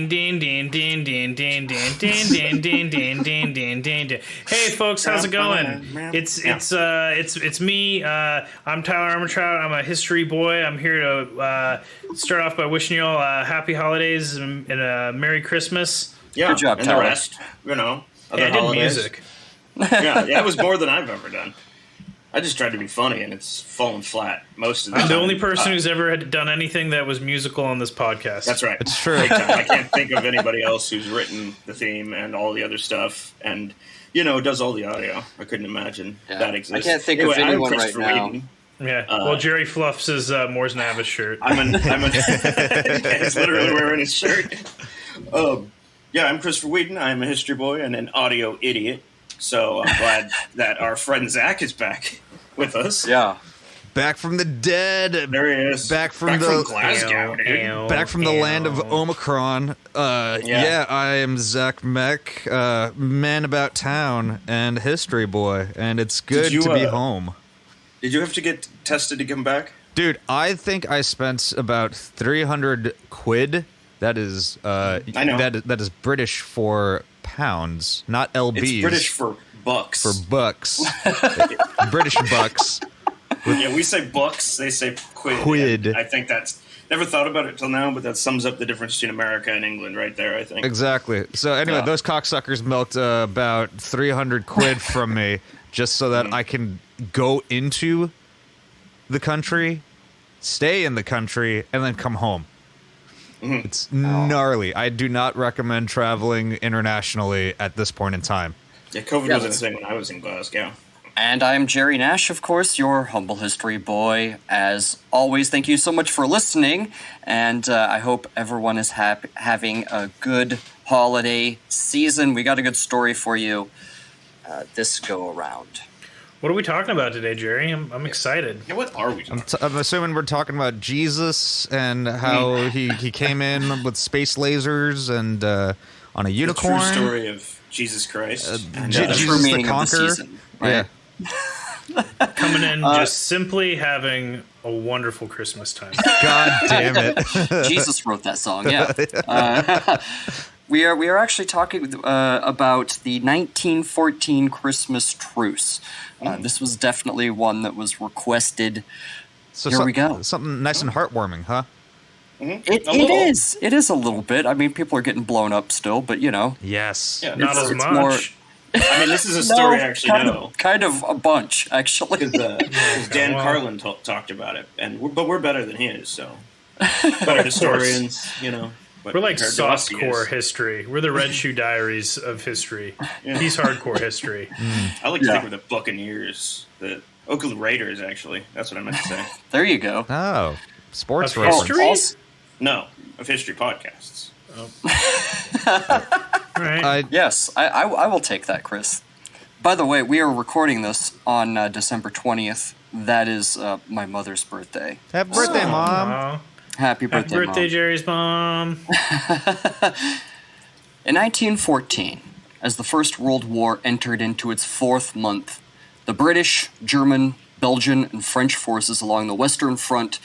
Hey folks, how's it going? It's me. I'm Tyler Armentrout. I'm a history boy. I'm here to start off by wishing you all happy holidays and a Merry Christmas. Yeah, good job, and Tyler. the rest, other I did holidays. music. Yeah, it was more than I've ever done. I just tried to be funny, and it's fallen flat most of the time. I'm the only person who's ever had done anything that was musical on this podcast. That's right. It's true. I can't think of anybody else who's written the theme and all the other stuff, and does all the audio. I couldn't imagine that exists. I can't think Anyway, of anyone I'm right Christopher now. Wheaton. Yeah. Well, Jerry fluffs his Moore's Navis shirt. He's literally wearing his shirt. I'm Christopher Wheaton. I'm a history boy and an audio idiot. So I'm glad that our friend Zach is back with us. Yeah. Back from the dead. There he is. Back from Glasgow, dude. Back from the land of Omicron. I am Zach Meck, man about town and history boy, and it's good to be home. Did you have to get tested to come back? Dude, I think I spent about 300 quid. That is, I know. That is British for pounds, not LBs. It's British for bucks. For bucks. British bucks. Yeah, we say bucks, they say quid. I think that's... Never thought about it till now, but that sums up the difference between America and England right there, I think. Exactly. So anyway, those cocksuckers milked about 300 quid from me just so that I can go into the country, stay in the country, and then come home. Mm-hmm. It's gnarly. I do not recommend traveling internationally at this point in time. Yeah, COVID wasn't a thing when I was in Glasgow. And I'm Jerry Nash, of course, your humble history boy. As always, thank you so much for listening, and I hope everyone is having a good holiday season. We got a good story for you this go around. What are we talking about today, Jerry? I'm excited. Yeah, what are we talking about? I'm assuming we're talking about Jesus and how he came in with space lasers and on a unicorn. The true story of Jesus Christ. Jesus the Conqueror. Right? Yeah. Coming in just simply having a wonderful Christmas time. God damn it. Jesus wrote that song, yeah. We are actually talking about the 1914 Christmas Truce. This was definitely one that was requested. So Here we go. Something nice and heartwarming, huh? Mm-hmm. It is. It is a little bit. I mean, people are getting blown up still, but Yes. Yeah, not as much. This is a story I actually know. Kind of a bunch, actually. Because Dan Carlin talked about it, but we're better than he is, so. Better historians, We're like softcore history. We're the Red Shoe Diaries of history. Yeah. He's hardcore history. I like to think we're the Buccaneers, the Oakland Raiders, actually. That's what I meant to say. There you go. Oh, sports of reference. No, of history podcasts. Oh. Right. Yes, I will take that, Chris. By the way, we are recording this on December 20th. That is my mother's birthday. Happy birthday, Mom. Aww. Happy birthday, Happy birthday, Mom. Jerry's mom. In 1914, as the First World War entered into its fourth month, the British, German, Belgian, and French forces along the Western Front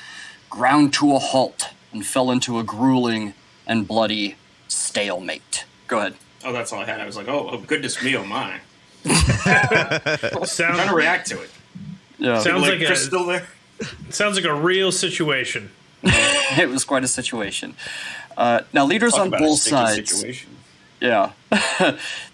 ground to a halt and fell into a grueling and bloody stalemate. Go ahead. Oh, that's all I had. I was like, oh goodness me, oh my. I'm trying to react to it. Yeah. Sounds like Chris still there? Sounds like a real situation. It was quite a situation. Now, leaders on both sides, situation. yeah,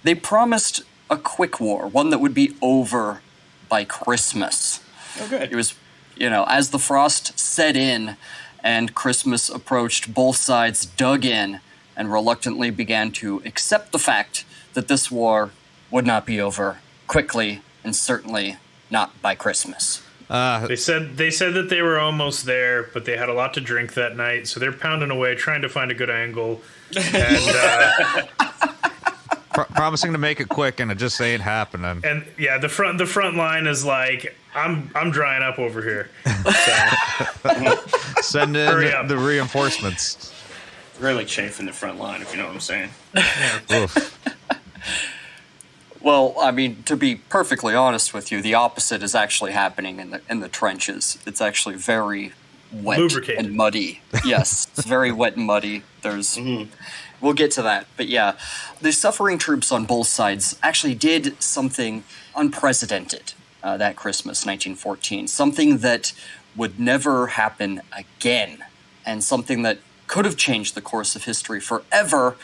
they promised a quick war, one that would be over by Christmas. Oh, good. It was, as the frost set in and Christmas approached, both sides dug in and reluctantly began to accept the fact that this war would not be over quickly and certainly not by Christmas. They said that they were almost there, but they had a lot to drink that night, so they're pounding away trying to find a good angle, and promising to make it quick, and it just ain't happening. And yeah, the front line is like, I'm drying up over here. So. Send in the reinforcements. Really chafing the front line, if you know what I'm saying. Yeah. Well, I mean, to be perfectly honest with you, the opposite is actually happening in the trenches. It's actually very, wet Lubricated. and muddy. Yes, it's very wet and muddy. We'll get to that. But yeah, the suffering troops on both sides actually did something unprecedented that Christmas, 1914. Something that would never happen again. And something that could have changed the course of history forever.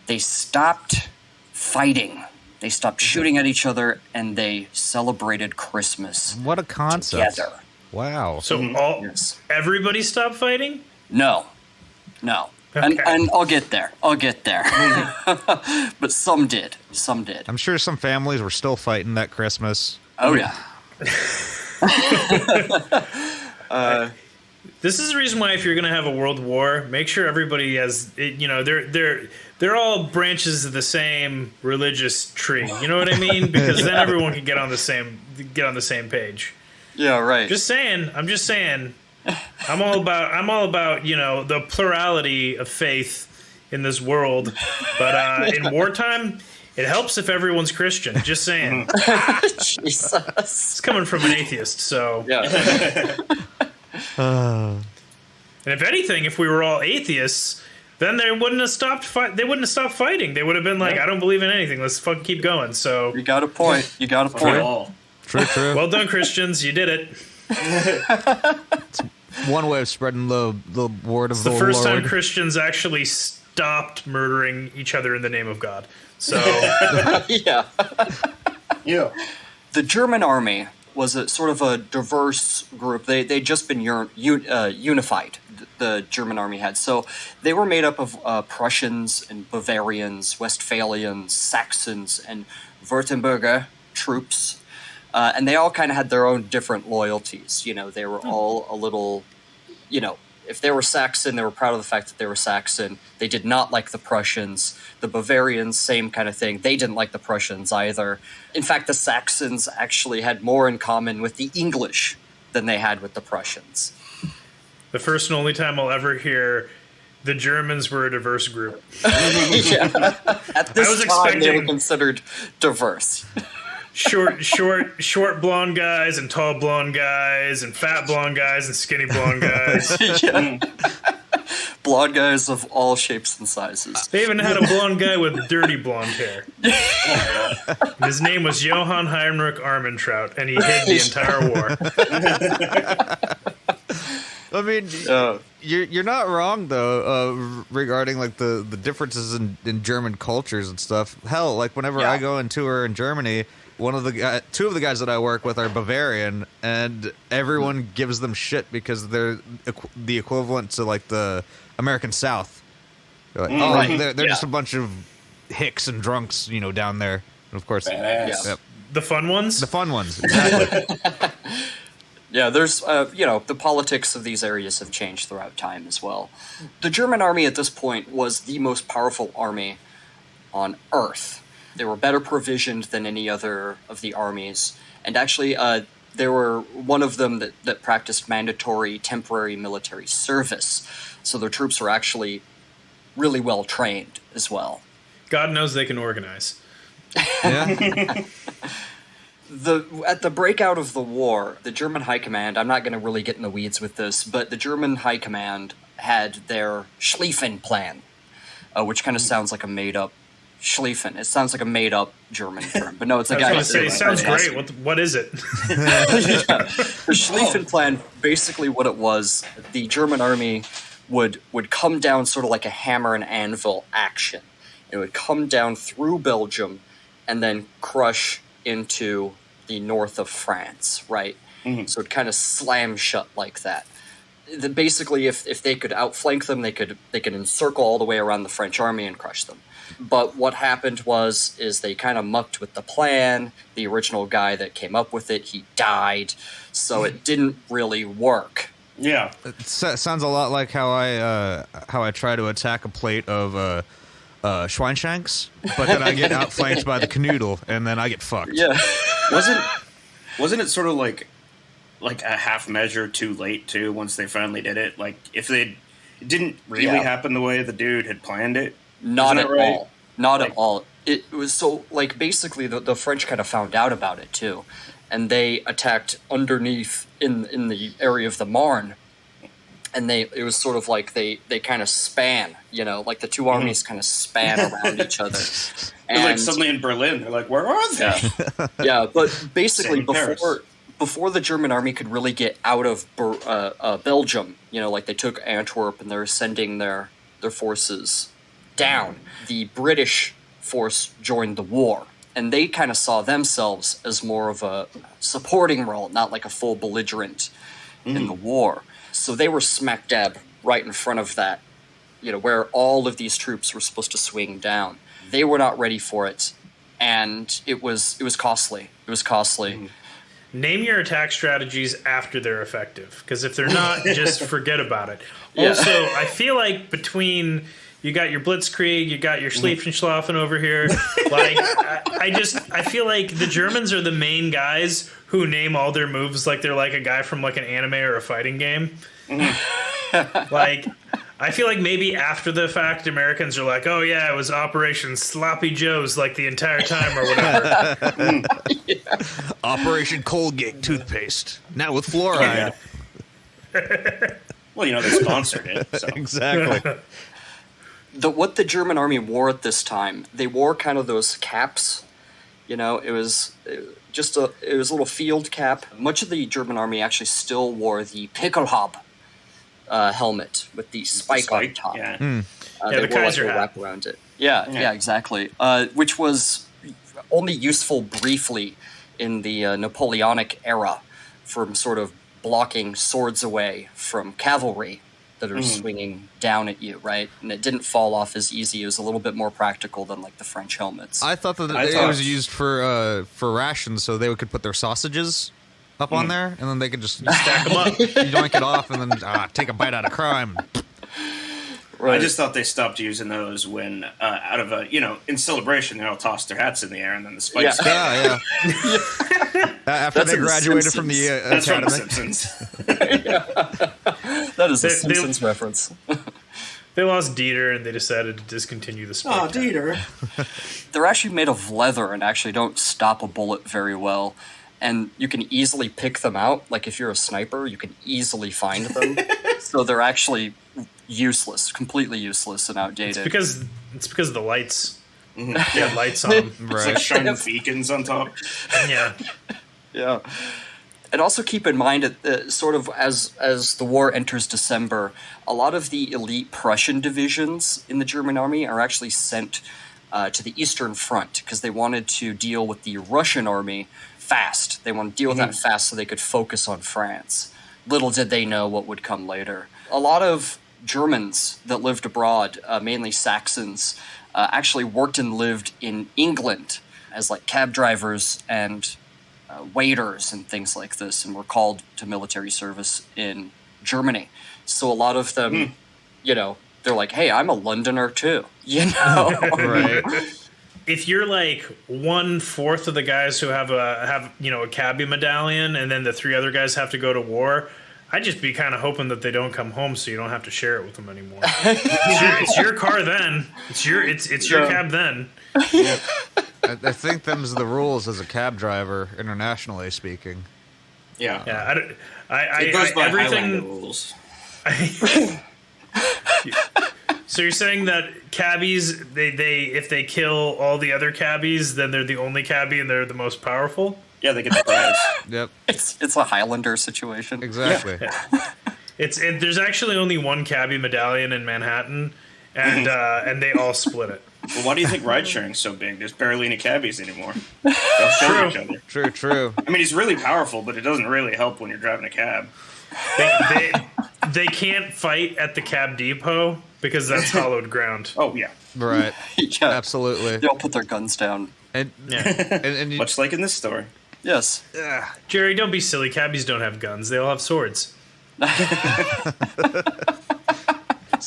They stopped fighting. They stopped shooting at each other, and they celebrated Christmas. What a concept. Together. Wow. So everybody stopped fighting? No. Okay. And I'll get there. But some did. I'm sure some families were still fighting that Christmas. Oh, yeah. This is the reason why if you're going to have a world war, make sure everybody has, they're all branches of the same religious tree. You know what I mean? Because then everyone can get on the same page. Yeah, right. I'm just saying. I'm all about the plurality of faith in this world, but in wartime, it helps if everyone's Christian. Just saying. Jesus. It's coming from an atheist, so. Yeah. And if anything, if we were all atheists, then they wouldn't have stopped fighting. They would have been like, I don't believe in anything. Let's fucking keep going. So You got a point. True. Well done, Christians. You did it. It's one way of spreading the word of the Lord. The first time Christians actually stopped murdering each other in the name of God. So Yeah. Yeah. The German army was a sort of a diverse group. They'd just been unified, the German army had. So they were made up of Prussians and Bavarians, Westphalians, Saxons, and Württemberger troops. And they all kind of had their own different loyalties. They were all a little, if they were Saxon, they were proud of the fact that they were Saxon. They did not like the Prussians. The Bavarians, same kind of thing. They didn't like the Prussians either. In fact, the Saxons actually had more in common with the English than they had with the Prussians. the first and only time I'll ever hear the Germans were a diverse group. Yeah. At this time, they were considered diverse. Short blonde guys and tall blonde guys and fat blonde guys and skinny blonde guys. Yeah. Blonde guys of all shapes and sizes. They even had a blonde guy with dirty blonde hair. His name was Johann Heinrich Armentrout, and he hid the entire war. I mean, you're not wrong though regarding like the differences in German cultures and stuff. Hell, like whenever I go and tour in Germany, two of the guys that I work with are Bavarian, and everyone gives them shit because they're the equivalent to like the American South. They're like, they're just a bunch of hicks and drunks, down there. And of course, Badass. The fun ones? The fun ones, exactly. Yeah, there's, the politics of these areas have changed throughout time as well. The German army at this point was the most powerful army on Earth. They were better provisioned than any other of the armies. And actually, there were one of them that practiced mandatory temporary military service. So their troops were actually really well trained as well. God knows they can organize. Yeah. At the breakout of the war, the German High Command, I'm not going to really get in the weeds with this, but the German High Command had their Schlieffen Plan, which kind of sounds like a made-up Schlieffen. It sounds like a made-up German term, but no, it's a guy. I was going to say, sounds great. What is it? The Schlieffen Plan, basically what it was, the German army would come down sort of like a hammer and anvil action. It would come down through Belgium and then crush into the north of France, right? Mm-hmm. So it kind of slam shut like that. Basically, if they could outflank them, they could encircle all the way around the French army and crush them. But what happened is they kind of mucked with the plan. The original guy that came up with it, he died, so it didn't really work. Yeah, it sounds a lot like how I try to attack a plate of Schweinshanks, but then I get outflanked by the canoodle, and then I get fucked. Yeah, wasn't it sort of like a half measure too late too? Once they finally did it, like if it didn't really happen the way the dude had planned it. Not at all. Not at all. It was so, like, basically the French kind of found out about it, too. and they attacked underneath in the area of the Marne. And it was sort of like they kind of span, like the two armies kind of span around each other. And like suddenly in Berlin, they're like, where are they? Yeah, but basically before the German army could really get out of Belgium, like they took Antwerp and they're sending their forces down, the British force joined the war. And they kind of saw themselves as more of a supporting role, not like a full belligerent in the war. So they were smack dab right in front of that, where all of these troops were supposed to swing down. They were not ready for it, and it was costly. It was costly. Name your attack strategies after they're effective, because if they're not, just forget about it. Also, I feel like between you got your Blitzkrieg, you got your Schlieffen over here. Like, I feel like the Germans are the main guys who name all their moves like they're like a guy from like an anime or a fighting game. Like, I feel like maybe after the fact, Americans are like, oh yeah, it was Operation Sloppy Joe's like the entire time or whatever. Operation Colgate toothpaste, now with fluoride. Well, they sponsored it. So. Exactly. What the German army wore at this time, they wore kind of those caps. It was a little field cap. Much of the German army actually still wore the Pickelhaube helmet with the spike on top. Yeah, they the wore Kaiser like a hat. wrap around it. Yeah, exactly. Which was only useful briefly in the Napoleonic era, from sort of blocking swords away from cavalry that are swinging down at you, right? And it didn't fall off as easy. It was a little bit more practical than like the French helmets. I thought that it was used for rations, so they could put their sausages up on there, and then they could just stack them up, yoink it off, and then take a bite out of crime. Right. I just thought they stopped using those when, out of in celebration, they all tossed their hats in the air, and then the spikes. Yeah. After That's they graduated from the That's from academy. The Simpsons. That is a Simpsons reference. They lost Dieter, and they decided to discontinue the spike. Oh, Dieter. They're actually made of leather and actually don't stop a bullet very well. And you can easily pick them out. Like if you're a sniper, you can easily find them. So they're actually useless, completely useless and outdated. It's because of the lights. They have lights on them. It's like shining beacons on top. Yeah. And also keep in mind, sort of as the war enters December, a lot of the elite Prussian divisions in the German army are actually sent to the Eastern Front because they wanted to deal with the Russian army fast. They wanted to deal with that fast so they could focus on France. Little did they know what would come later. A lot of Germans that lived abroad, mainly Saxons, actually worked and lived in England as like cab drivers and waiters and things like this, and were called to military service in Germany. So a lot of them, they're like, hey, I'm a Londoner too, Right. If you're like 1/4 of the guys who have a cabbie medallion, and then the 3 other guys have to go to war, I'd just be kind of hoping that they don't come home, so you don't have to share it with them anymore. It's your car then. It's your cab then. Yeah. I think them's the rules as a cab driver, internationally speaking. Yeah. It goes by everything. Highlander rules. So you're saying that cabbies, they if they kill all the other cabbies, then they're the only cabbie and they're the most powerful? Yeah, they get the prize. Yep. It's a Highlander situation. Exactly. Yeah. There's actually only one cabbie medallion in Manhattan, and they all split it. Well, why do you think ride sharing's so big? There's barely any cabbies anymore. They'll kill each other. True. I mean, he's really powerful, but it doesn't really help when you're driving a cab. They can't fight at the cab depot because that's hollowed ground. Oh, yeah. Right. Yeah. Absolutely. They all put their guns down. And you, Much like in this story. Yes. Jerry, don't be silly. Cabbies don't have guns. They all have swords.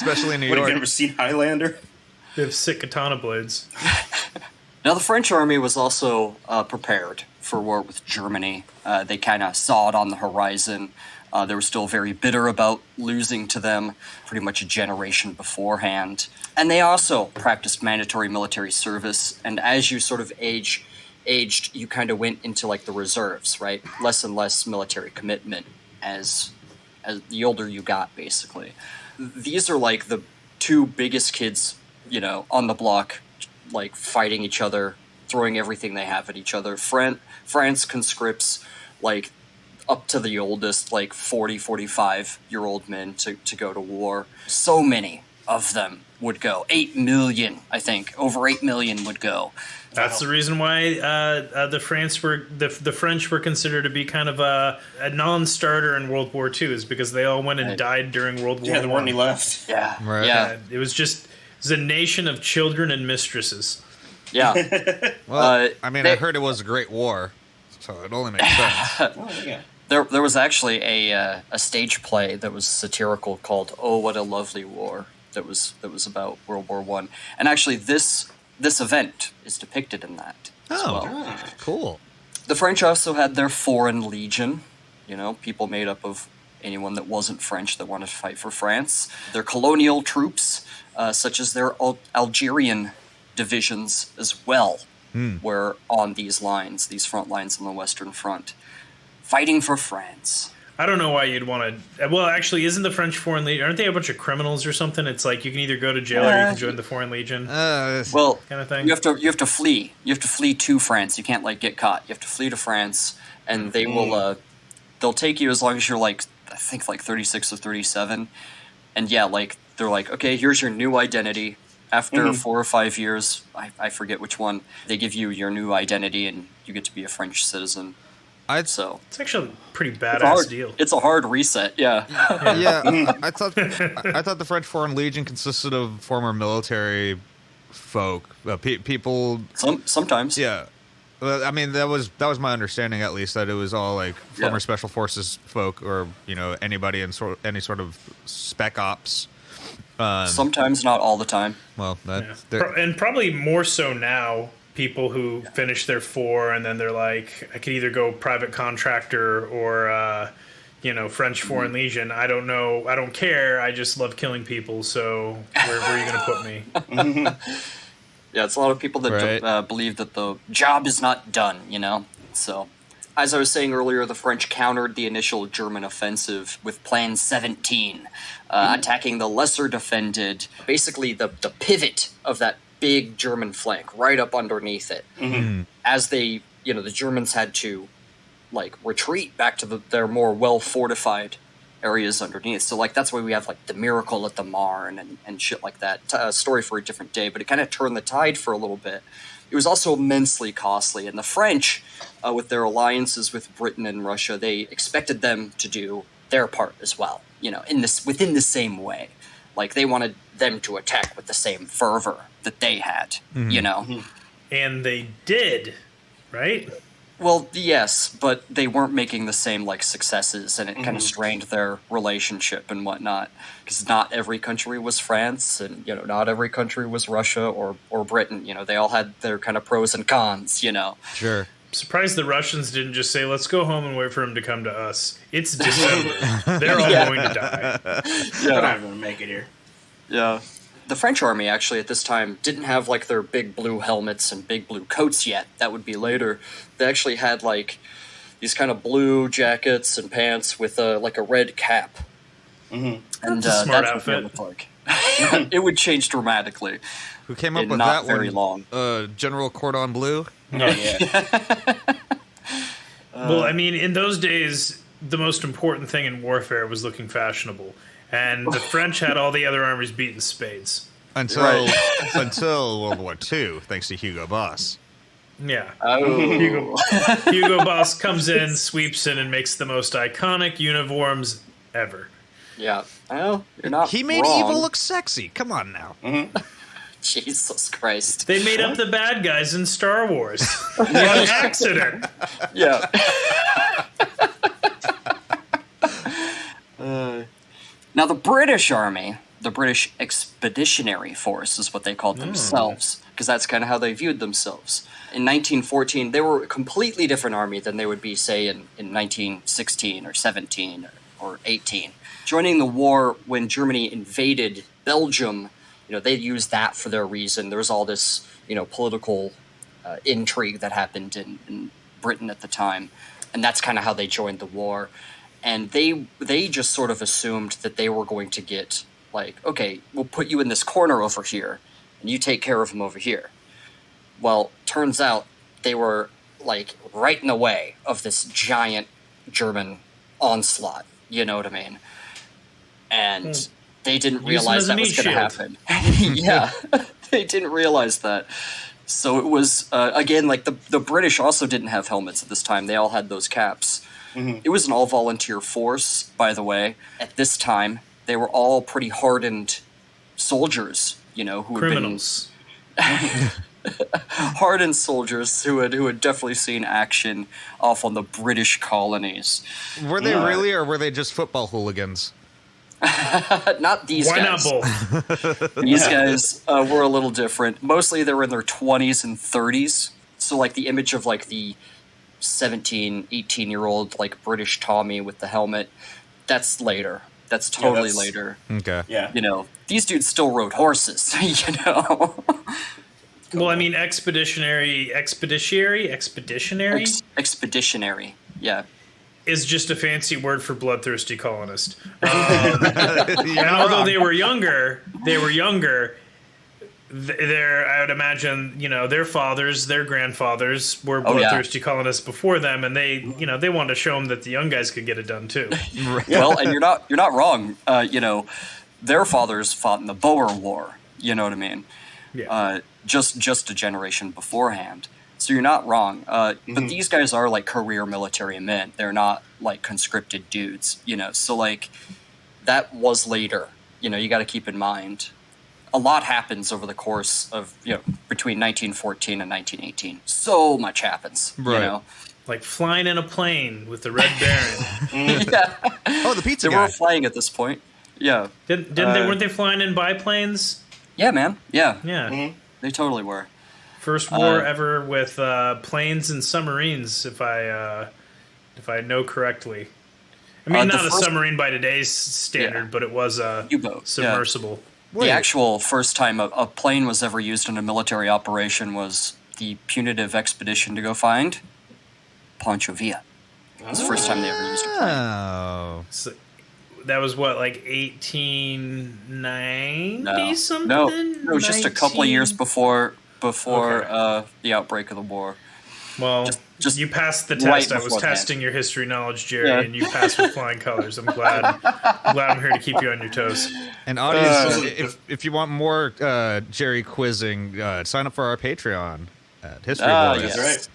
especially in New What, have York. you ever seen Highlander? They have sick katana blades. Now, the French army was also prepared for war with Germany. They kind of saw it on the horizon. They were still very bitter about losing to them pretty much a generation beforehand. And they also practiced mandatory military service. And as you sort of age aged, you kind of went into like the reserves, right? Less and less military commitment as the older you got, basically. These are like the two biggest kids, on the block, like fighting each other, throwing everything they have at each other. France conscripts like up to the oldest, like 40, 45-year-old men to go to war. So many of them would go. 8 million, I think. Over 8 million would go. That's the reason why the French were considered to be kind of a non-starter in World War II, is because they all went and died during World War I. Yeah, there weren't any left. Yeah, Right. yeah. It was a nation of children and mistresses. Yeah. Well, I heard it was a great war, so it only makes sense. Oh, yeah. There was actually a stage play that was satirical called "Oh, What a Lovely War" that was about World War I, and actually this event is depicted in that as well. Cool. The French also had their Foreign Legion, people made up of anyone that wasn't French that wanted to fight for France. Their colonial troops, such as their Algerian divisions as well, were on these front lines on the Western Front, fighting for France. I don't know why you'd want to. Well, actually, isn't the French Foreign Legion? Aren't they a bunch of criminals or something? It's like you can either go to jail or you can join the Foreign Legion. Well, kind of thing. You have to flee. You have to flee to France. You can't get caught. You have to flee to France, and they will. They'll take you as long as you're I think 36 or 37, and they're like, okay, here's your new identity. After 4 or 5 years, I forget which one, they give you your new identity, and you get to be a French citizen. It's actually a pretty badass deal. It's a hard reset, yeah. Yeah, I thought the French Foreign Legion consisted of former military folk, people. Sometimes, yeah. Well, I mean, that was my understanding, at least, that it was all like former special forces folk, or anybody in any sort of spec ops. Sometimes, not all the time. Well, and probably more so now. People who finish their 4 and then they're like, I could either go private contractor or, French Foreign Legion. I don't know. I don't care. I just love killing people. So where are you going to put me? Yeah, it's a lot of people that believe that the job is not done, So, as I was saying earlier, the French countered the initial German offensive with Plan 17, attacking the lesser defended, basically the pivot of that big German flank right up underneath it. As they, the Germans had to retreat back to their more well fortified areas underneath. So that's why we have the miracle at the Marne and shit like that. A story for a different day, but it kind of turned the tide for a little bit. It was also immensely costly, and the French, with their alliances with Britain and Russia, they expected them to do their part as well. Within the same way. They wanted them to attack with the same fervor that they had, And they did, right? Well, yes, but they weren't making the same successes, and it kind of strained their relationship and whatnot. Because not every country was France, and not every country was Russia or Britain. They all had their kind of pros and cons. Sure. Surprised the Russians didn't just say, let's go home and wait for him to come to us. It's December. They're all going to die. They're not going to make it here. Yeah. The French army, actually, at this time, didn't have, their big blue helmets and big blue coats yet. That would be later. They actually had, these kind of blue jackets and pants with, a red cap. And that's a smart outfit. What it looked like. It would change dramatically. Who came up with not that very one? long. General Cordon Bleu? Oh, yeah. Well, I mean, in those days, the most important thing in warfare was looking fashionable. And the French had all the other armies beat in spades. Until World War II, thanks to Hugo Boss. Yeah. Oh. Hugo Boss comes in, sweeps in, and makes the most iconic uniforms ever. Yeah. Well, you're not He made wrong. evil look sexy. Come on now. Jesus Christ. They made up the bad guys in Star Wars. On accident. Yeah. Now, the British Army, the British Expeditionary Force is what they called themselves, because that's kind of how they viewed themselves. In 1914, they were a completely different army than they would be, say, in 1916 or 17 or 18. Joining the war when Germany invaded Belgium, they used that for their reason. There was all this, political intrigue that happened in Britain at the time, and that's kind of how they joined the war. And they just sort of assumed that they were going to get, like, okay, we'll put you in this corner over here, and you take care of him over here. Well, turns out they were, like, right in the way of this giant German onslaught, you know what I mean? And they didn't realize that was going to happen. Yeah, they didn't realize that. So it was, again, like, the British also didn't have helmets at this time. They all had those caps. It was an all-volunteer force, by the way. At this time, they were all pretty hardened soldiers, you know, who criminals. Hardened soldiers who had definitely seen action off on the British colonies. Were they really, or were they just football hooligans? Not these Why guys. Why not both? These guys were a little different. Mostly they were in their 20s and 30s. So, like, the image of, like, the 17, 18-year-old, like, British Tommy with the helmet, that's later. That's totally later. Okay. Yeah. You know, these dudes still rode horses, you know? Well, I mean, expeditionary, yeah. is just a fancy word for bloodthirsty colonist. And although they were younger, I would imagine, you know, their fathers, their grandfathers were bloodthirsty colonists before them, and they wanted to show them that the young guys could get it done too. Well, and you're not wrong. You know, their fathers fought in the Boer War. You know what I mean? Yeah. Just a generation beforehand. So you're not wrong. But these guys are, like, career military men. They're not, like, conscripted dudes. You know, so, like, that was later. You know, you got to keep in mind. A lot happens over the course of, you know, between 1914 and 1918. So much happens, right. You know? Like flying in a plane with the Red Baron. Yeah. Oh, the pizza they guy. were flying at this point. Yeah. Didn't they? Weren't they flying in biplanes? Yeah, man. Yeah. Yeah. They totally were. First war ever with planes and submarines, if I know correctly. I mean, not a submarine by today's standard, but it was a U-boat, submersible. Yeah. The actual first time a plane was ever used in a military operation was the punitive expedition to go find Pancho Villa. It was the first time they ever used a plane. Oh. So that was what, like 1890 something? No, just a couple of years before the outbreak of the war. Well, just you passed the right test. I was testing your history knowledge, Jerry, and you passed with flying colors. I'm glad I'm here to keep you on your toes. And audience, if you want more Jerry quizzing, sign up for our Patreon at HistoryBoiz. Yes. That's right.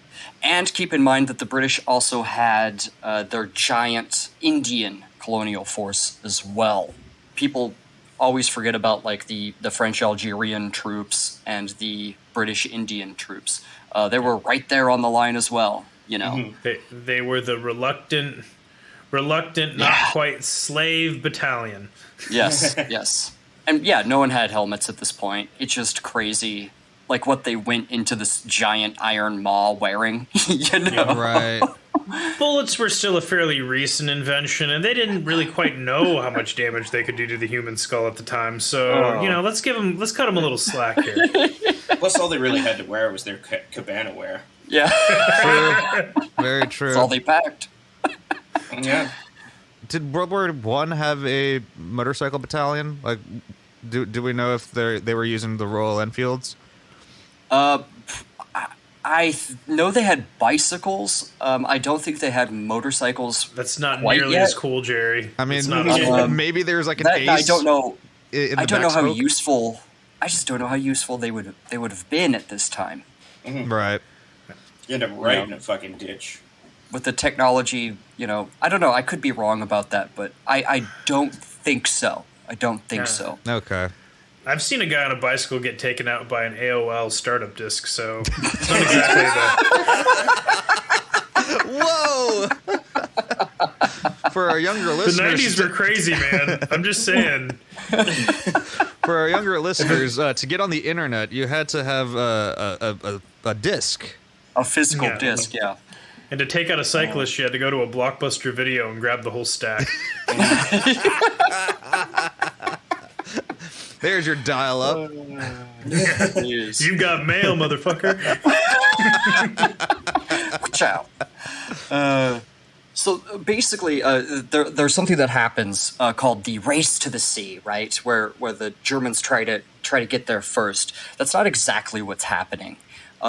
And keep in mind that the British also had their giant Indian colonial force as well. People always forget about, like, the French Algerian troops and the British Indian troops. They were right there on the line as well, you know. They were the reluctant, not quite slave battalion. Yes, yes. And yeah, no one had helmets at this point. It's just crazy, like, what they went into this giant iron maw wearing, you know? Right. Bullets were still a fairly recent invention, and they didn't really quite know how much damage they could do to the human skull at the time. So, you know, let's cut them a little slack here. Plus, all they really had to wear was their cabana wear. Yeah. True. Very true. That's all they packed. Yeah. Did World War I have a motorcycle battalion? Like, do we know if they were using the Royal Enfields? I know they had bicycles. I don't think they had motorcycles. That's not quite nearly yet. as cool, Jerry. I mean, It's not maybe there's like an ace. I don't know. In the I don't know how backspoke? useful. I just don't know how useful they would have been at this time. Right. You end up right in a fucking ditch. With the technology, you know, I don't know. I could be wrong about that, but I don't think so. I don't think so. Okay. I've seen a guy on a bicycle get taken out by an AOL startup disk, so it's not exactly Whoa! For our younger the listeners, 90s were crazy, man. I'm just saying. for our younger listeners, to get on the internet, you had to have a disc. A physical disc, yeah. And to take out a cyclist, you had to go to a Blockbuster Video and grab the whole stack. There's your dial-up. Jeez. You got mail, motherfucker. Watch out. So basically, there's something that happens called the race to the sea, right? Where the Germans try to get there first. That's not exactly what's happening.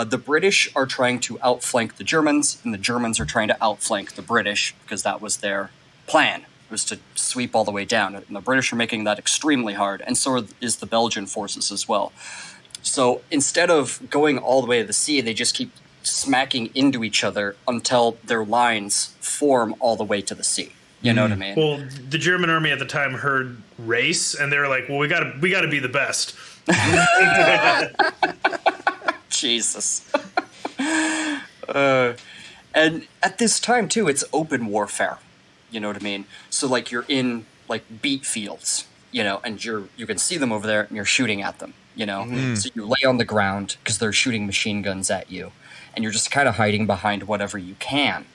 The British are trying to outflank the Germans, and the Germans are trying to outflank the British because that was their plan. It was to sweep all the way down, and the British are making that extremely hard, and so is the Belgian forces as well. So instead of going all the way to the sea, they just keep smacking into each other until their lines form all the way to the sea. You know what I mean? Well, the German army at the time heard race, and they were like, "Well, we got to be the best." Jesus. And at this time too, it's open warfare. You know what I mean? So like you're in like beet fields, you know, and you can see them over there, and you're shooting at them. You know, so you lay on the ground because they're shooting machine guns at you, and you're just kind of hiding behind whatever you can.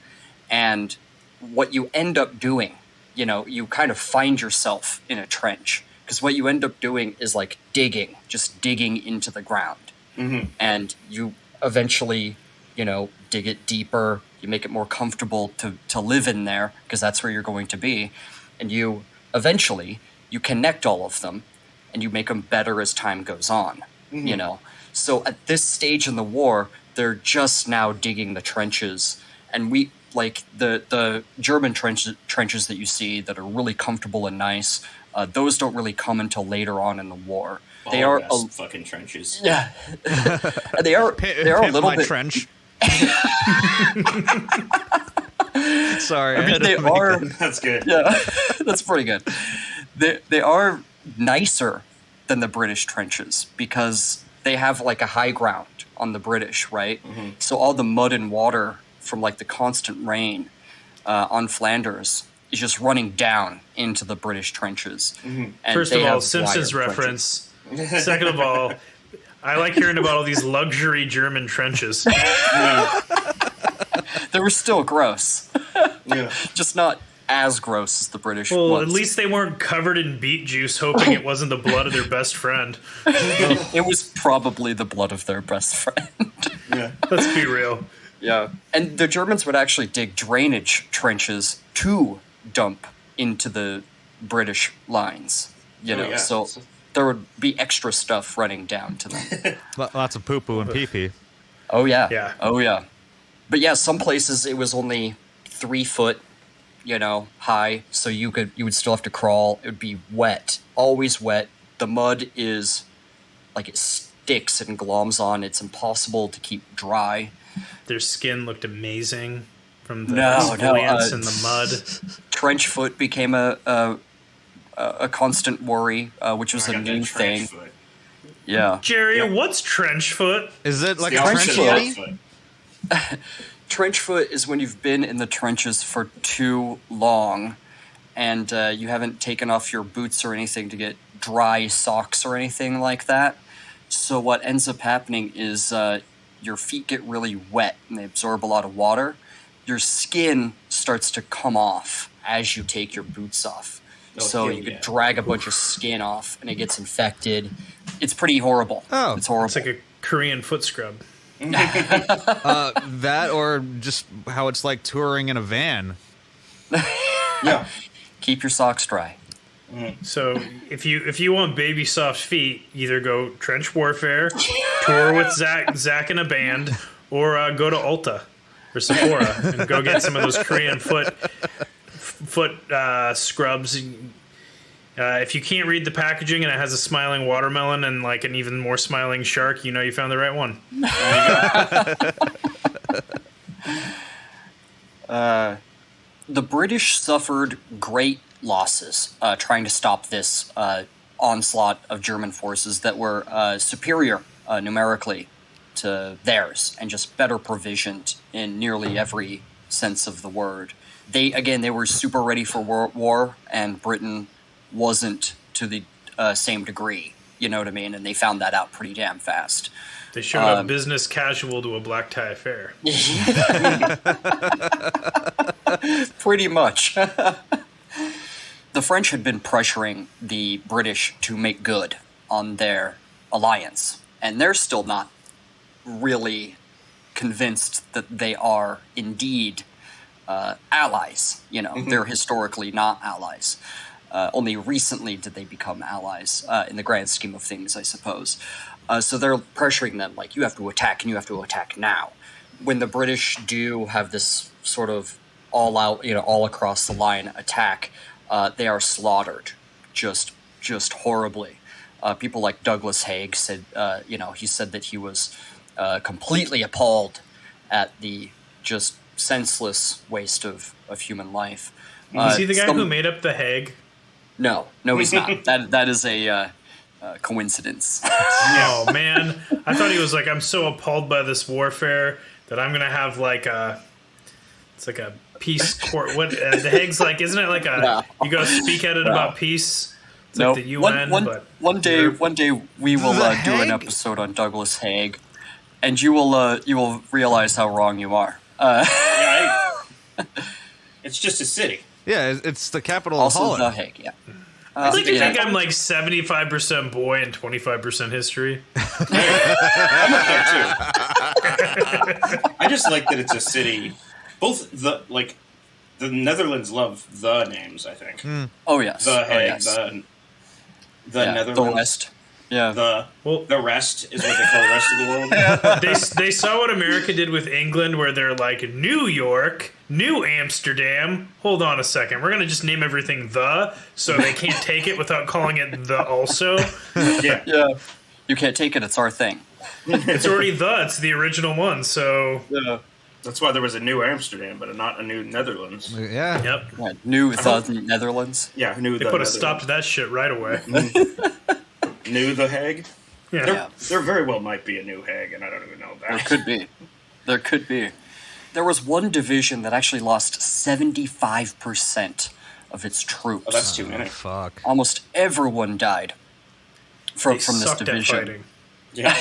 And what you end up doing, you know, you kind of find yourself in a trench, because what you end up doing is like digging into the ground. And you eventually, you know, dig it deeper, you make it more comfortable to live in there, because that's where you're going to be. And you eventually, you connect all of them, and you make them better as time goes on, you know? So at this stage in the war, they're just now digging the trenches, and we, like, the German trenches that you see that are really comfortable and nice, those don't really come until later on in the war. They are fucking trenches. Yeah. they are a little bit trench. Sorry. I mean, they are. That's good. Yeah, that's pretty good. They are nicer than the British trenches because they have like a high ground on the British, right? So all the mud and water from like the constant rain on Flanders is just running down into the British trenches. And First of all, Simpsons reference. Second of all, I like hearing about all these luxury German trenches. They were still gross. Yeah. Just not as gross as the British Well, ones. at least they weren't covered in beet juice, hoping it wasn't the blood of their best friend. It was probably the blood of their best friend. Yeah. Let's be real. Yeah. And the Germans would actually dig drainage trenches to dump into the British lines. You know, so there would be extra stuff running down to them. Lots of poo-poo and pee-pee. Oh, yeah. Yeah. Oh, yeah. But yeah, some places it was only 3 foot, you know, high, so you would still have to crawl. It would be wet, always wet. The mud is like it sticks and gloms on. It's impossible to keep dry. Their skin looked amazing from the exfoliants in the mud. Trench foot became a constant worry, which was a new thing. Foot. Yeah. Jerry, what's trench foot? Is it like The a trench opposite of yeti? foot. Trench foot is when you've been in the trenches for too long and you haven't taken off your boots or anything to get dry socks or anything like that. So what ends up happening is your feet get really wet and they absorb a lot of water. Your skin starts to come off as you take your boots off. So you could drag a bunch of skin off and it gets infected. It's pretty horrible. Oh. It's horrible. It's like a Korean foot scrub. That or just how it's like touring in a van. Yeah. Keep your socks dry. So if you want baby soft feet, either go trench warfare, tour with Zach in a band, or go to Ulta or Sephora and go get some of those Korean foot scrubs. If you can't read the packaging and it has a smiling watermelon and like an even more smiling shark, you know you found the right one. The British suffered great losses trying to stop this onslaught of German forces that were superior numerically to theirs and just better provisioned in nearly every sense of the word. They were super ready for war, and Britain wasn't to the same degree, you know what I mean? And they found that out pretty damn fast. They showed up business casual to a black tie affair. Pretty much. The French had been pressuring the British to make good on their alliance, and they're still not really convinced that they are indeed allies. They're historically not allies. Only recently did they become allies in the grand scheme of things, I suppose. So they're pressuring them, like, you have to attack, and you have to attack now. When the British do have this sort of all-out, all across the line attack, they are slaughtered just horribly. People like Douglas Haig said, he said that he was completely appalled at the just senseless waste of human life. Is he the guy who made up the Haig? No, he's not. That is a coincidence. Oh, man. I thought he was like, I'm so appalled by this warfare that I'm going to have it's like a peace court. What the Hague's like, isn't it like you go speak at it about peace? It's like the UN. One day we will do an episode on Douglas Haig, and you will realize how wrong you are. It's just a city. Yeah, it's the capital of Holland. The Hague, yeah. I like to think I'm like 75% boy and 25% history. I'm up there too. I just like that it's a city. Both the Netherlands love the names, I think. Oh yes. The Hague, yes. the Netherlands. The West. Yeah. The rest is what they call the rest of the world. They saw what America did with England, where they're like, New York, New Amsterdam. Hold on a second. We're going to just name everything the, so they can't take it without calling it the also. Yeah. You can't take it. It's our thing. It's already the. It's the original one, so... Yeah. That's why there was a New Amsterdam, but not a New Netherlands. Yeah. Yep. Yeah, New the Netherlands. Yeah, New They the put a Netherlands. stop to that shit right away. New the Hague? Yeah. There very well might be a New Hague, and I don't even know that. There could be. There was one division that actually lost 75% of its troops. Oh, that's too many. Fuck. Almost everyone died from this Sucked at division. fighting. Yeah.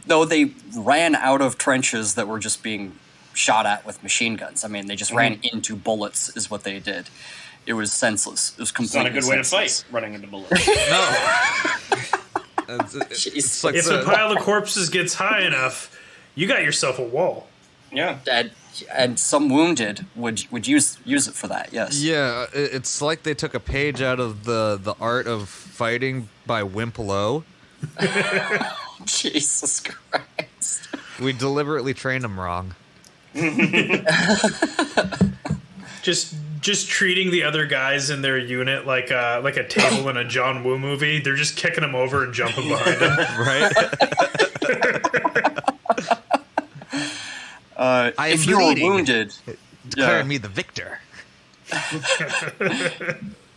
No, they ran out of trenches that were just being shot at with machine guns. I mean, they just ran into bullets is what they did. It was senseless. It was It's completely not a good way to senseless. fight, running into bullets. No. Jeez. like If the pile of corpses gets high enough, you got yourself a wall. Yeah. And some wounded would use it for that. Yes. Yeah, it's like they took a page out of the art of fighting by Wimp Lo. Jesus Christ. We deliberately trained them wrong. Just treating the other guys in their unit like a table in a John Woo movie. They're just kicking them over and jumping behind them. Right? If you were wounded, Declared me the victor.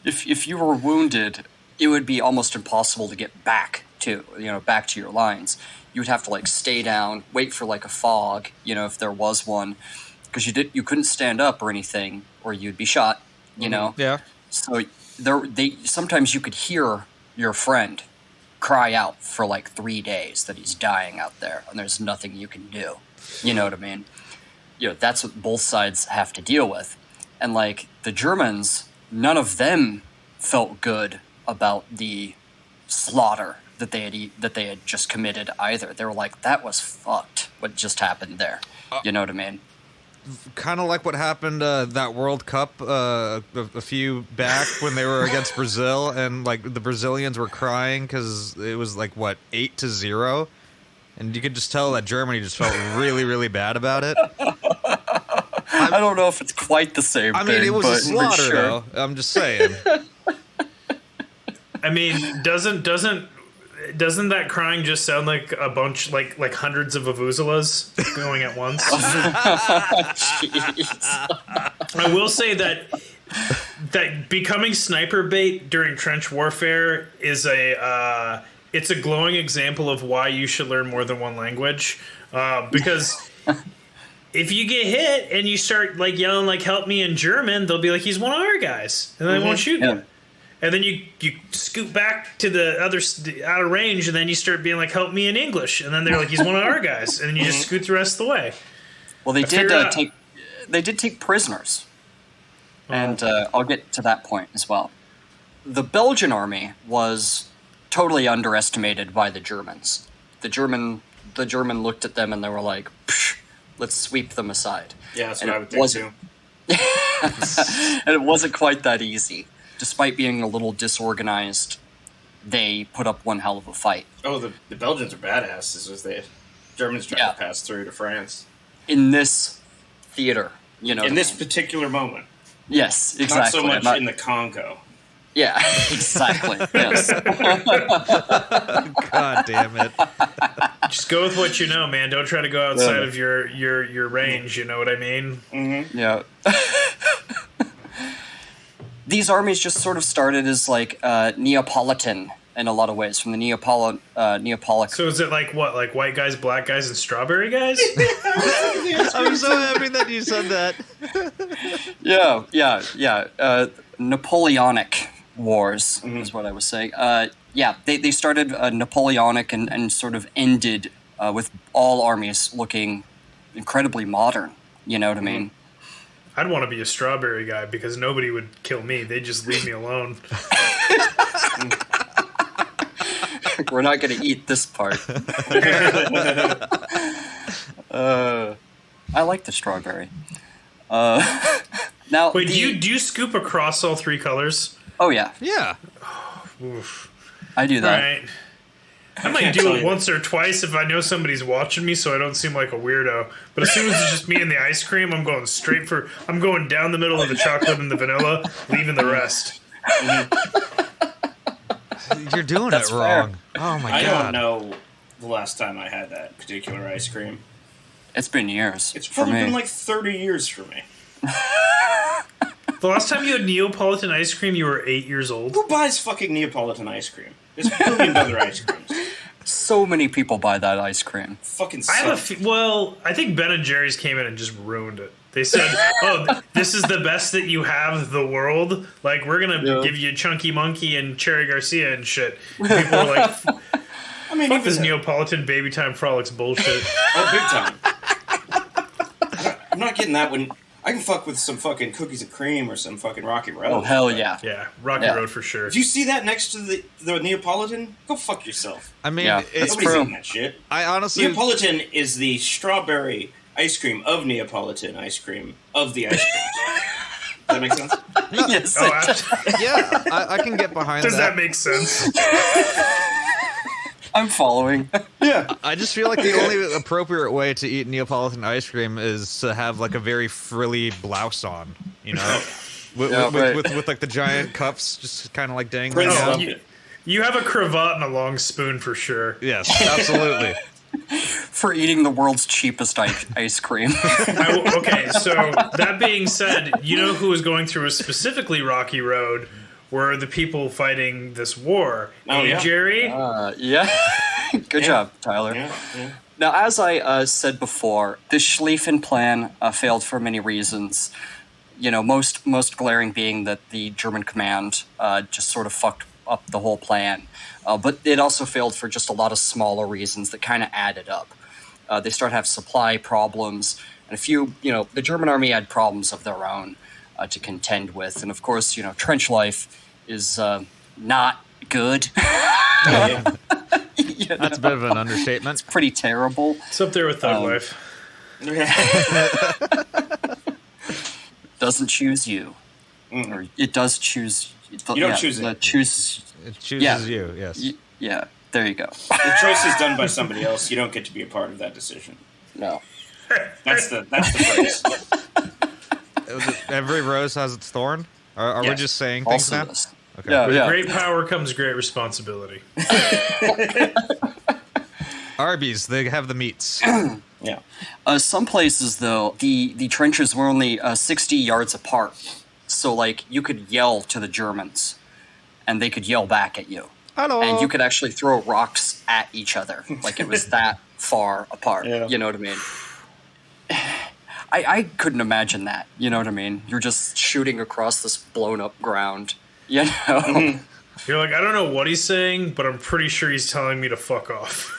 if you were wounded, it would be almost impossible to get back to your lines. You would have to stay down, wait for a fog, if there was one, because you couldn't stand up or anything, or you'd be shot. Yeah. So sometimes you could hear your friend cry out for 3 days that he's dying out there, and there's nothing you can do. You know what I mean? That's what both sides have to deal with. And the Germans, none of them felt good about the slaughter that they had just committed either. They were like, that was fucked, what just happened there. You know what I mean? Kind of like what happened that World Cup a few back when they were against Brazil, and the Brazilians were crying because it was 8-0, and you could just tell that Germany just felt really, really bad about it. I don't know if it's quite the same. I mean, it was a slaughter, sure. though. I'm just saying. I mean, doesn't that crying just sound like a bunch, like hundreds of vuvuzelas going at once? I will say that becoming sniper bait during trench warfare is it's a glowing example of why you should learn more than one language, because if you get hit and you start yelling help me in German, they'll be like, he's one of our guys, and they won't shoot you. And then you scoot back to the other out of range, and then you start being like, help me in English, and then they're like, he's one of our guys, and then you just scoot the rest of the way. Well, they did take prisoners, and I'll get to that point as well. The Belgian army was totally underestimated by the Germans. The German looked at them and they were like, let's sweep them aside. Yeah, that's And what I it would think wasn't- too. And it wasn't quite that easy. Despite being a little disorganized, they put up one hell of a fight. Oh, the Belgians are badasses as the Germans tried to pass through to France. In this theater, you know. In this particular moment. Yes, exactly. Not so much in the Congo. Yeah, exactly. Yes. God damn it. Just go with what you know, man. Don't try to go outside of your range. You know what I mean? Mm-hmm. Yeah. These armies just sort of started as like Neapolitan in a lot of ways, from the Neapolitan. So is it like what? Like white guys, black guys, and strawberry guys? I'm so happy that you said that. Yeah. Napoleonic Wars is what I was saying. They started Napoleonic and sort of ended with all armies looking incredibly modern. You know what I mean? I'd want to be a strawberry guy because nobody would kill me. They'd just leave me alone. We're not going to eat this part. I like the strawberry. Now, wait, do you scoop across all three colors? Oh yeah, Yeah. Oof. I do that. Right. I might do it once or twice if I know somebody's watching me, so I don't seem like a weirdo. But as soon as it's just me and the ice cream, I'm going straight for. I'm going down the middle of the chocolate and the vanilla, leaving the rest. You're doing That's it wrong. Oh my I god. don't know the last time I had that particular ice cream. It's been years. It's for probably me. been like 30 years for me. The last time you had Neapolitan ice cream, you were 8 years old. Who buys fucking Neapolitan ice cream? There's a billion other ice creams. So many people buy that ice cream. Fucking I have suck. I think Ben and Jerry's came in and just ruined it. They said, "Oh, this is the best that you have, the world. Like we're gonna give you Chunky Monkey and Cherry Garcia and shit." And people were like, I mean, "Fuck this even- Neapolitan Baby Time Frolics bullshit." Oh, big time. I'm not getting that when I can fuck with some fucking cookies and cream or some fucking Rocky Road. Oh hell yeah! Yeah, Rocky Yeah. Road for sure. If you see that next to the Neapolitan, go fuck yourself. I mean, Yeah, it's that's Nobody's true. eating that shit. I honestly Neapolitan is the strawberry ice cream of Neapolitan ice cream of the ice cream. Does that make sense? Yes. Oh, yeah, I can get behind does that that. make sense? I'm following. Yeah. I just feel like the only appropriate way to eat Neapolitan ice cream is to have like a very frilly blouse on, you know, with like the giant cuffs just kind of like dangling Prince down. loved it. You have a cravat and a long spoon for sure. Yes, absolutely. For eating the world's cheapest ice cream. Okay, so that being said, you know who was going through a specifically rocky road were the people fighting this war. Oh, Hey, yeah. Jerry? Yeah. Good job, Tyler. Yeah. Now, as I said before, the Schlieffen Plan failed for many reasons. You know, most glaring being that the German command just sort of fucked up the whole plan. But it also failed for just a lot of smaller reasons that kind of added up. They started to have supply problems, and a few, you know, the German army had problems of their own to contend with. And of course, you know, trench life is not good. Yeah. You know, That's a bit of an understatement. pretty terrible. It's up there with Thug Life. Doesn't choose you. Or it does choose. You don't choose it. Chooses. It chooses Yeah. you. Yes. Yeah, there you go. The choice is done by somebody else. You don't get to be a part of that decision. No. That's the phrase. Every rose has its thorn. Are we Yes. just saying things Also now? this. Okay. Yeah, With yeah. great power comes great responsibility. Arby's, they have the meats. Yeah. Some places, though, the trenches were only 60 yards apart. So, like, you could yell to the Germans, and they could yell back at you. Hello. And you could actually throw rocks at each other. Like, it was that far apart. Yeah. You know what I mean? I couldn't imagine that. You know what I mean? You're just shooting across this blown-up ground. You know? You're like, I don't know what he's saying, but I'm pretty sure he's telling me to fuck off.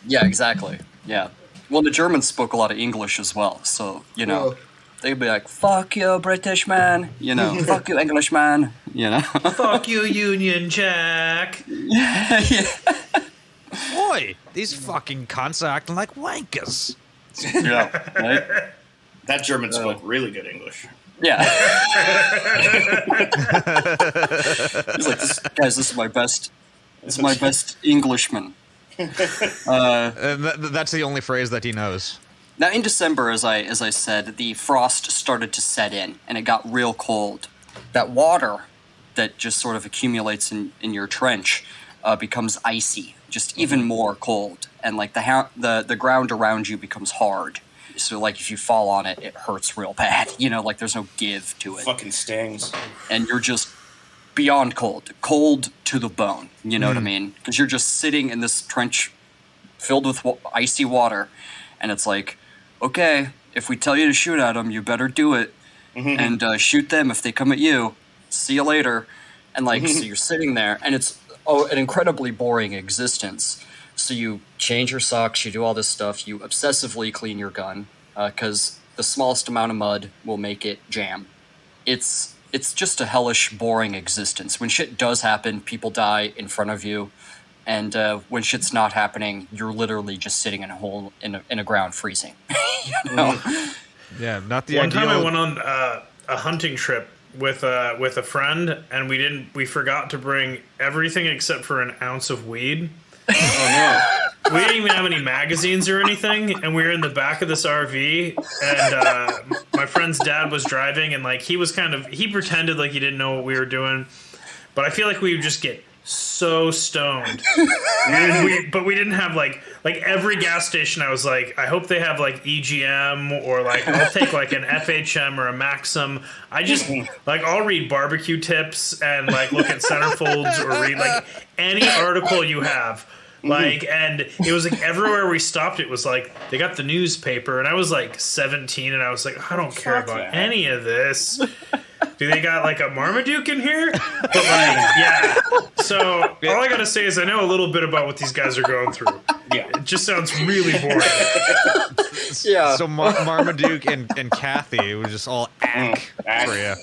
Yeah, exactly. Yeah. Well, the Germans spoke a lot of English as well, so, you know, they'd be like, fuck you, British man, you know, fuck you, English man, you know. Fuck you, Union Jack. Yeah. Oi, these fucking cunts are acting like wankers. Yeah, right? That German spoke really good English. Yeah. He's like, this is my best. This is my best Englishman. That's the only phrase that he knows. Now, in December, as I said, the frost started to set in, and it got real cold. That water that just sort of accumulates in your trench becomes icy, just even more cold, and like the ground around you becomes hard. So like if you fall on it, it hurts real bad. You know, like there's no give to it. Fucking stings. And you're just beyond cold to the bone. You know what I mean? Because you're just sitting in this trench filled with icy water, and it's like, okay, if we tell you to shoot at them, you better do it, and shoot them if they come at you. See you later. And like, so you're sitting there, and it's an incredibly boring existence. So you change your socks, you do all this stuff, you obsessively clean your gun, because the smallest amount of mud will make it jam. It's just a hellish, boring existence. When shit does happen, people die in front of you, and when shit's not happening, you're literally just sitting in a hole in a ground freezing. You know? Yeah, not the One ideal. time I went on a hunting trip with a friend, and we forgot to bring everything except for an ounce of weed. Oh no! We didn't even have any magazines or anything, and we were in the back of this RV, and my friend's dad was driving, and like he pretended like he didn't know what we were doing, but I feel like we would just get so stoned, but we didn't have like every gas station. I was like, I hope they have like EGM, or like I'll take like an FHM or a Maxim. I just like I'll read barbecue tips and like look at centerfolds or read like any article you have. Like, and it was like everywhere we stopped, it was like they got the newspaper, and I was like 17, and I was like, I don't care about any of this. Do they got like a Marmaduke in here? But like, yeah. So all I gotta say is I know a little bit about what these guys are going through. Yeah, it just sounds really boring. Yeah. So Marmaduke and Kathy, it was just all ack for you.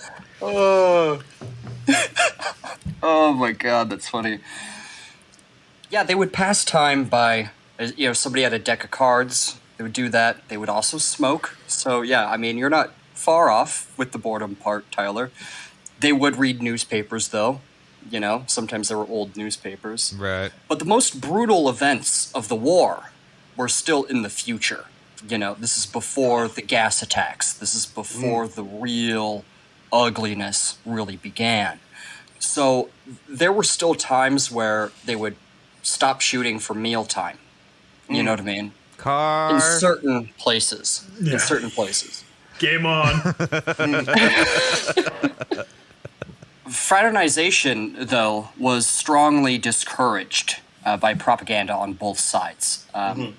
Oh my god, that's funny. Yeah, they would pass time by, somebody had a deck of cards. They would do that. They would also smoke. So, yeah, I mean, you're not far off with the boredom part, Tyler. They would read newspapers, though. You know, sometimes there were old newspapers. Right. But the most brutal events of the war were still in the future. You know, this is before the gas attacks. This is before the real ugliness really began. So there were still times where they would stop shooting for mealtime. You know what I mean? In certain places. Yeah. In certain places. Game on. Fraternization, though, was strongly discouraged by propaganda on both sides.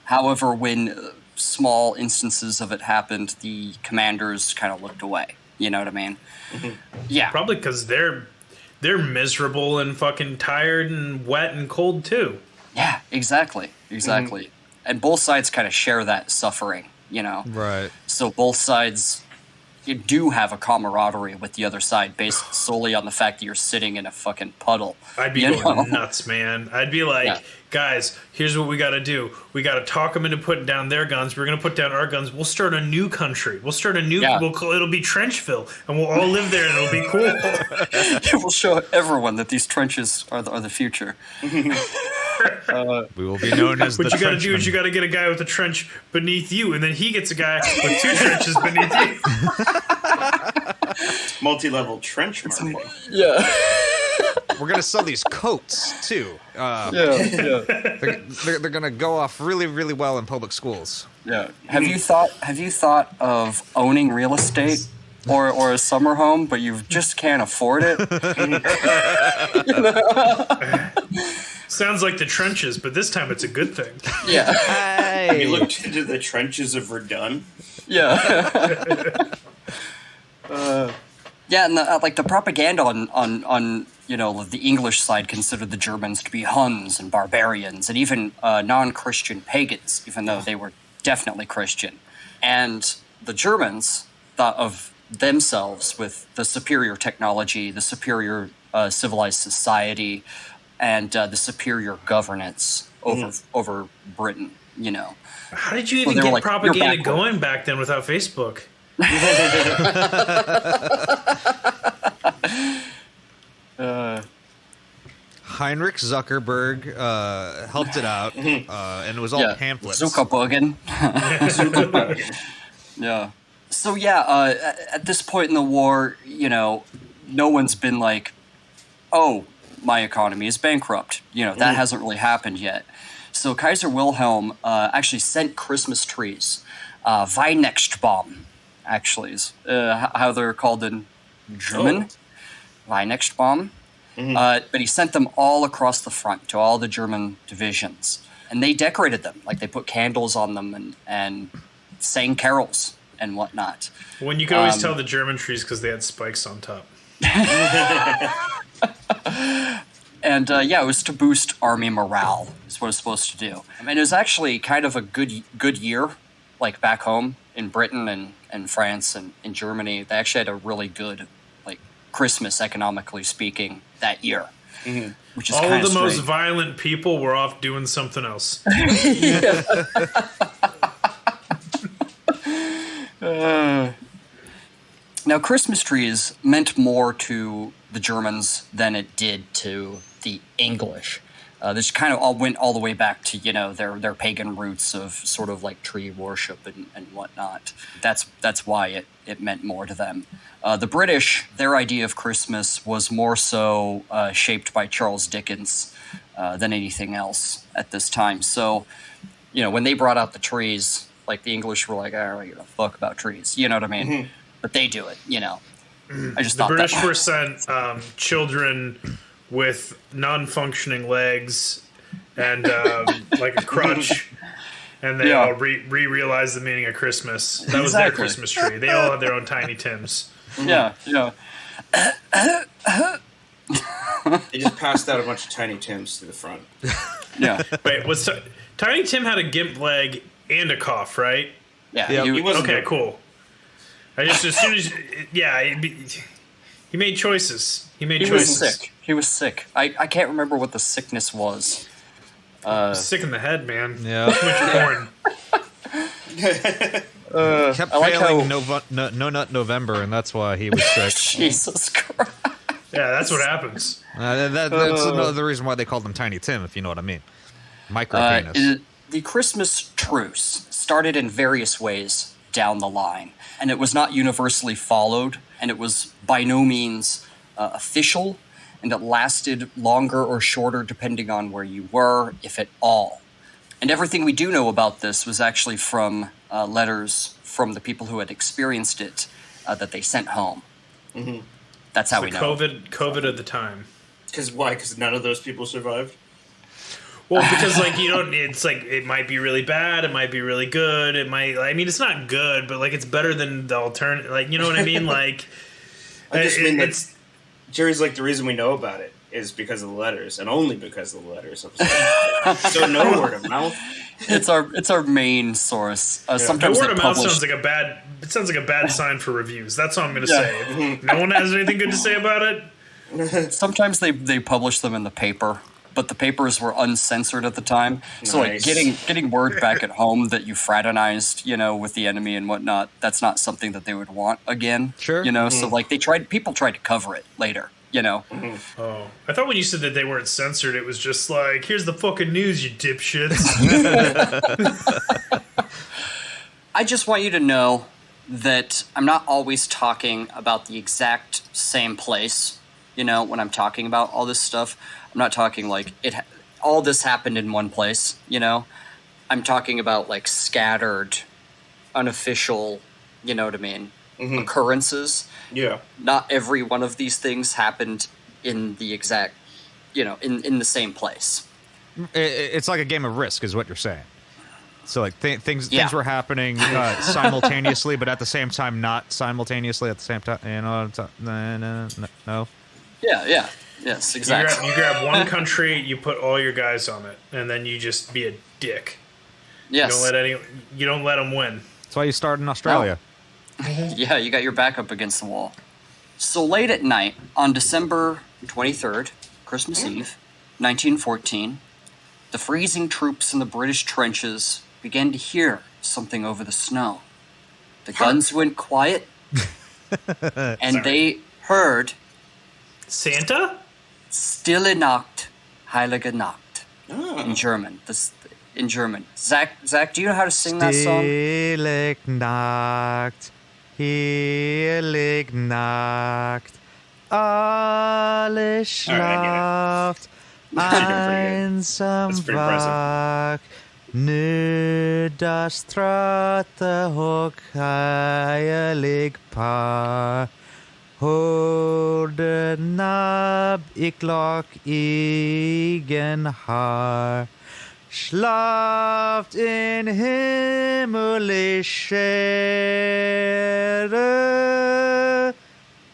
However, when small instances of it happened, the commanders kind of looked away. You know what I mean? Yeah. Probably because they're miserable and fucking tired and wet and cold too. Yeah, exactly. And both sides kind of share that suffering, you know? Right. So both sides, you do have a camaraderie with the other side based solely on the fact that you're sitting in a fucking puddle. I'd be going nuts, man. I'd be like, guys, here's what we got to do. We got to talk them into putting down their guns. We're going to put down our guns. We'll start a new country. We'll start a new, it'll be Trenchville, and we'll all live there, and it'll be cool. We'll show everyone that these trenches are the future. We will be known as what the you got to do is you got to get a guy with a trench beneath you, and then he gets a guy with two trenches beneath you. Multi-level trench marketing. Yeah. We're gonna sell these coats too. They're gonna go off really, really well in public schools. Yeah. Have you thought of owning real estate or a summer home, but you just can't afford it? Sounds like the trenches, but this time it's a good thing. Yeah. Have you looked into the trenches of Verdun? Yeah. Yeah, and the propaganda on the English side considered the Germans to be Huns and barbarians and even non-Christian pagans, even though they were definitely Christian. And the Germans thought of themselves with the superior technology, the superior civilized society, and the superior governance over Britain. you know. How did you Well, even they were get like, "You're propaganda backward." going back then without Facebook? Heinrich Zuckerberg helped it out, and it was all pamphlets. Zuckerbergen. Yeah. So at this point in the war, you know, no one's been like, oh, my economy is bankrupt. You know, that hasn't really happened yet. So Kaiser Wilhelm actually sent Christmas trees. Weihnachtsbaum, actually, is how they're called in German. Weihnachtsbaum. But he sent them all across the front to all the German divisions. And they decorated them. Like, they put candles on them and sang carols and whatnot. When you could always tell the German trees because they had spikes on top. And it was to boost army morale, is what it's supposed to do. I mean, it was actually kind of a good year, like back home in Britain and France and in Germany. They actually had a really good, like, Christmas, economically speaking, that year. Which is all of the strange. most violent people were off doing something else. Now, Christmas trees meant more to the Germans than it did to the English. This kind of all went all the way back to, you know, their pagan roots of sort of like tree worship and whatnot. That's why it meant more to them. The British, their idea of Christmas was more so shaped by Charles Dickens than anything else at this time. So, you know, when they brought out the trees, like, the English were like, I don't give a fuck about trees. You know what I mean? But they do it, you know. I just thought the British were sent children with non-functioning legs and like a crutch, and they all realized the meaning of Christmas. That was their Christmas tree. They all had their own Tiny Tims. Yeah. They just passed out a bunch of Tiny Tims to the front. Yeah. Wait, Tiny Tim had a gimp leg and a cough, right? Yeah. Yep. He wasn't Okay, there. cool. I just, as soon as, he made choices. He was sick. I can't remember what the sickness was. Sick in the head, man. Yeah. Too much porn. Kept I like failing how- no nut November, and that's why he was sick. Jesus Christ. Yeah, that's what happens. That's another reason why they called him Tiny Tim, if you know what I mean. Micro penis. The Christmas Truce started in various ways down the line, and it was not universally followed, and it was by no means official, and it lasted longer or shorter depending on where you were, if at all. And everything we do know about this was actually from letters from the people who had experienced it that they sent home. Mm-hmm. That's how we know. COVID of the time. Because why? Because none of those people survived? Well, because, like, you don't, it's like, it might be really bad, it might be really good, it's not good, but, like, it's better than the alternative, like, you know what I mean? Like, I just mean that Jerry's like, the reason we know about it is because of the letters, and only because of the letters. So no word of mouth. It's our main source. Sometimes word they of mouth publish. sounds like a bad sign for reviews. That's all I'm going to say. If no one has anything good to say about it. Sometimes they publish them in the paper, but the papers were uncensored at the time. So like getting word back at home that you fraternized, you know, with the enemy and whatnot, that's not something that they would want again. Sure. You know, so like people tried to cover it later, you know. Oh, I thought when you said that they weren't censored, it was just like, here's the fucking news, you dipshits. I just want you to know that I'm not always talking about the exact same place, you know, when I'm talking about all this stuff. I'm not talking like all this happened in one place, you know. I'm talking about like scattered, unofficial, you know what I mean, occurrences. Yeah. Not every one of these things happened in the exact, you know, in the same place. It's like a game of Risk, is what you're saying. So like things were happening simultaneously, but at the same time, not simultaneously at the same time. You know, no. Yeah. Yes, exactly. You grab one country, you put all your guys on it, and then you just be a dick. Yes. You don't let them win. That's why you started in Australia. Yeah, you got your back up against the wall. So late at night, on December 23rd, Christmas Eve, 1914, the freezing troops in the British trenches began to hear something over the snow. The guns went quiet, and they heard Santa? Stille Nacht, Heilige Nacht in German. In German. Zach, do you know how to sing that song? Stille Nacht, heilig Nacht, alles schlaft, einsam wach, nu das traute hoch heilig Paar. Horde nab ik lok igen haar. Schlaft in himmlische Ruhe.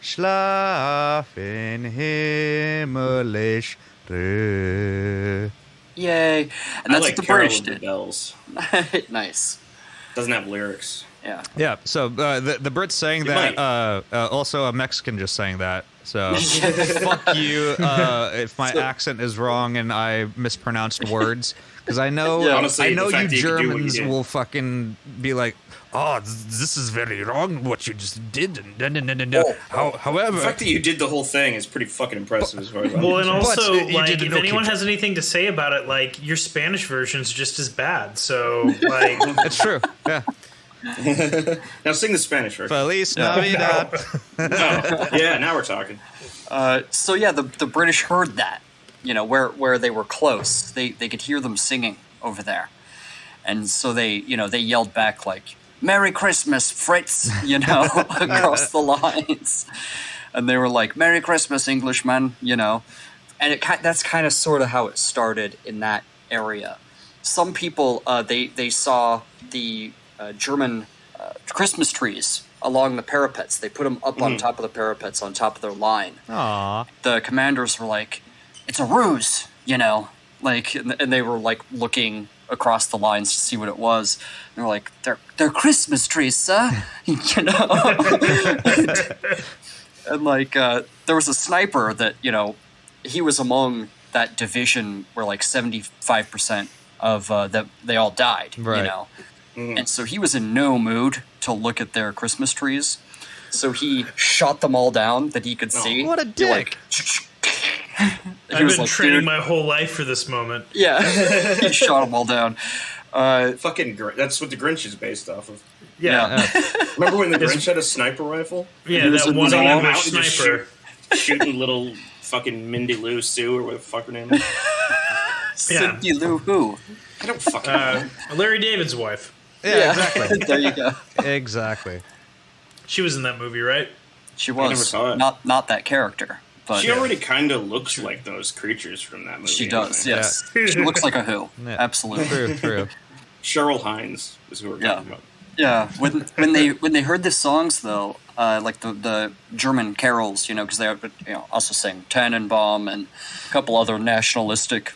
Schlaf in himmlische Ruhe. Yay. And that's what the British Carol of the did. Bells. Nice. Doesn't have lyrics. Yeah. Yeah, so the Brits saying that, also a Mexican just saying that. So fuck you if my accent is wrong and I mispronounced words. Because I know, Honestly, I know the you fact that you could do what you Germans did. will fucking be like, oh, this is very wrong what you just did. However, The fact that you did the whole thing is pretty fucking impressive as far as I'm Well, and concerned. also, you like, did if no anyone kick. has anything to say about it, like, your Spanish version's just as bad. So, like, it's true. Yeah. Now sing the Spanish version. Feliz Navidad. Oh, yeah, now we're talking. So yeah, the British heard that, where they were close. They could hear them singing over there. And so they yelled back like, "Merry Christmas, Fritz," across the lines. And they were like, "Merry Christmas, Englishman," And that's kind of sort of how it started in that area. Some people, they saw the German Christmas trees along the parapets. They put them up on top of the parapets on top of their line. Aww. The commanders were like, "It's a ruse," and they were like looking across the lines to see what it was. And they're like, "They're Christmas trees, sir," And like, there was a sniper that he was among that division where like 75% of that they all died. Right. And so he was in no mood to look at their Christmas trees. So he shot them all down that he could see. What a dick. I've been training my whole life for this moment. Yeah, he shot them all down. Fucking that's what the Grinch is based off of. Yeah. Remember when the Grinch had a sniper rifle? Yeah, was that in one the wall. English sniper. Shooting little fucking Mindy Lou Sue or what the fuck her name is. Yeah. Cindy Lou Who. I don't fucking know. Larry David's wife. Yeah, exactly. There you go. Exactly. She was in that movie, right? She never was saw it. not that character, but She already kind of looks like those creatures from that movie. she does. anyway. Yes, she looks like a Who. Yeah. Absolutely. True. Cheryl Hines is who we're talking about. Yeah. When they heard the songs though, like the German carols, because they also sing Tannenbaum and a couple other nationalistic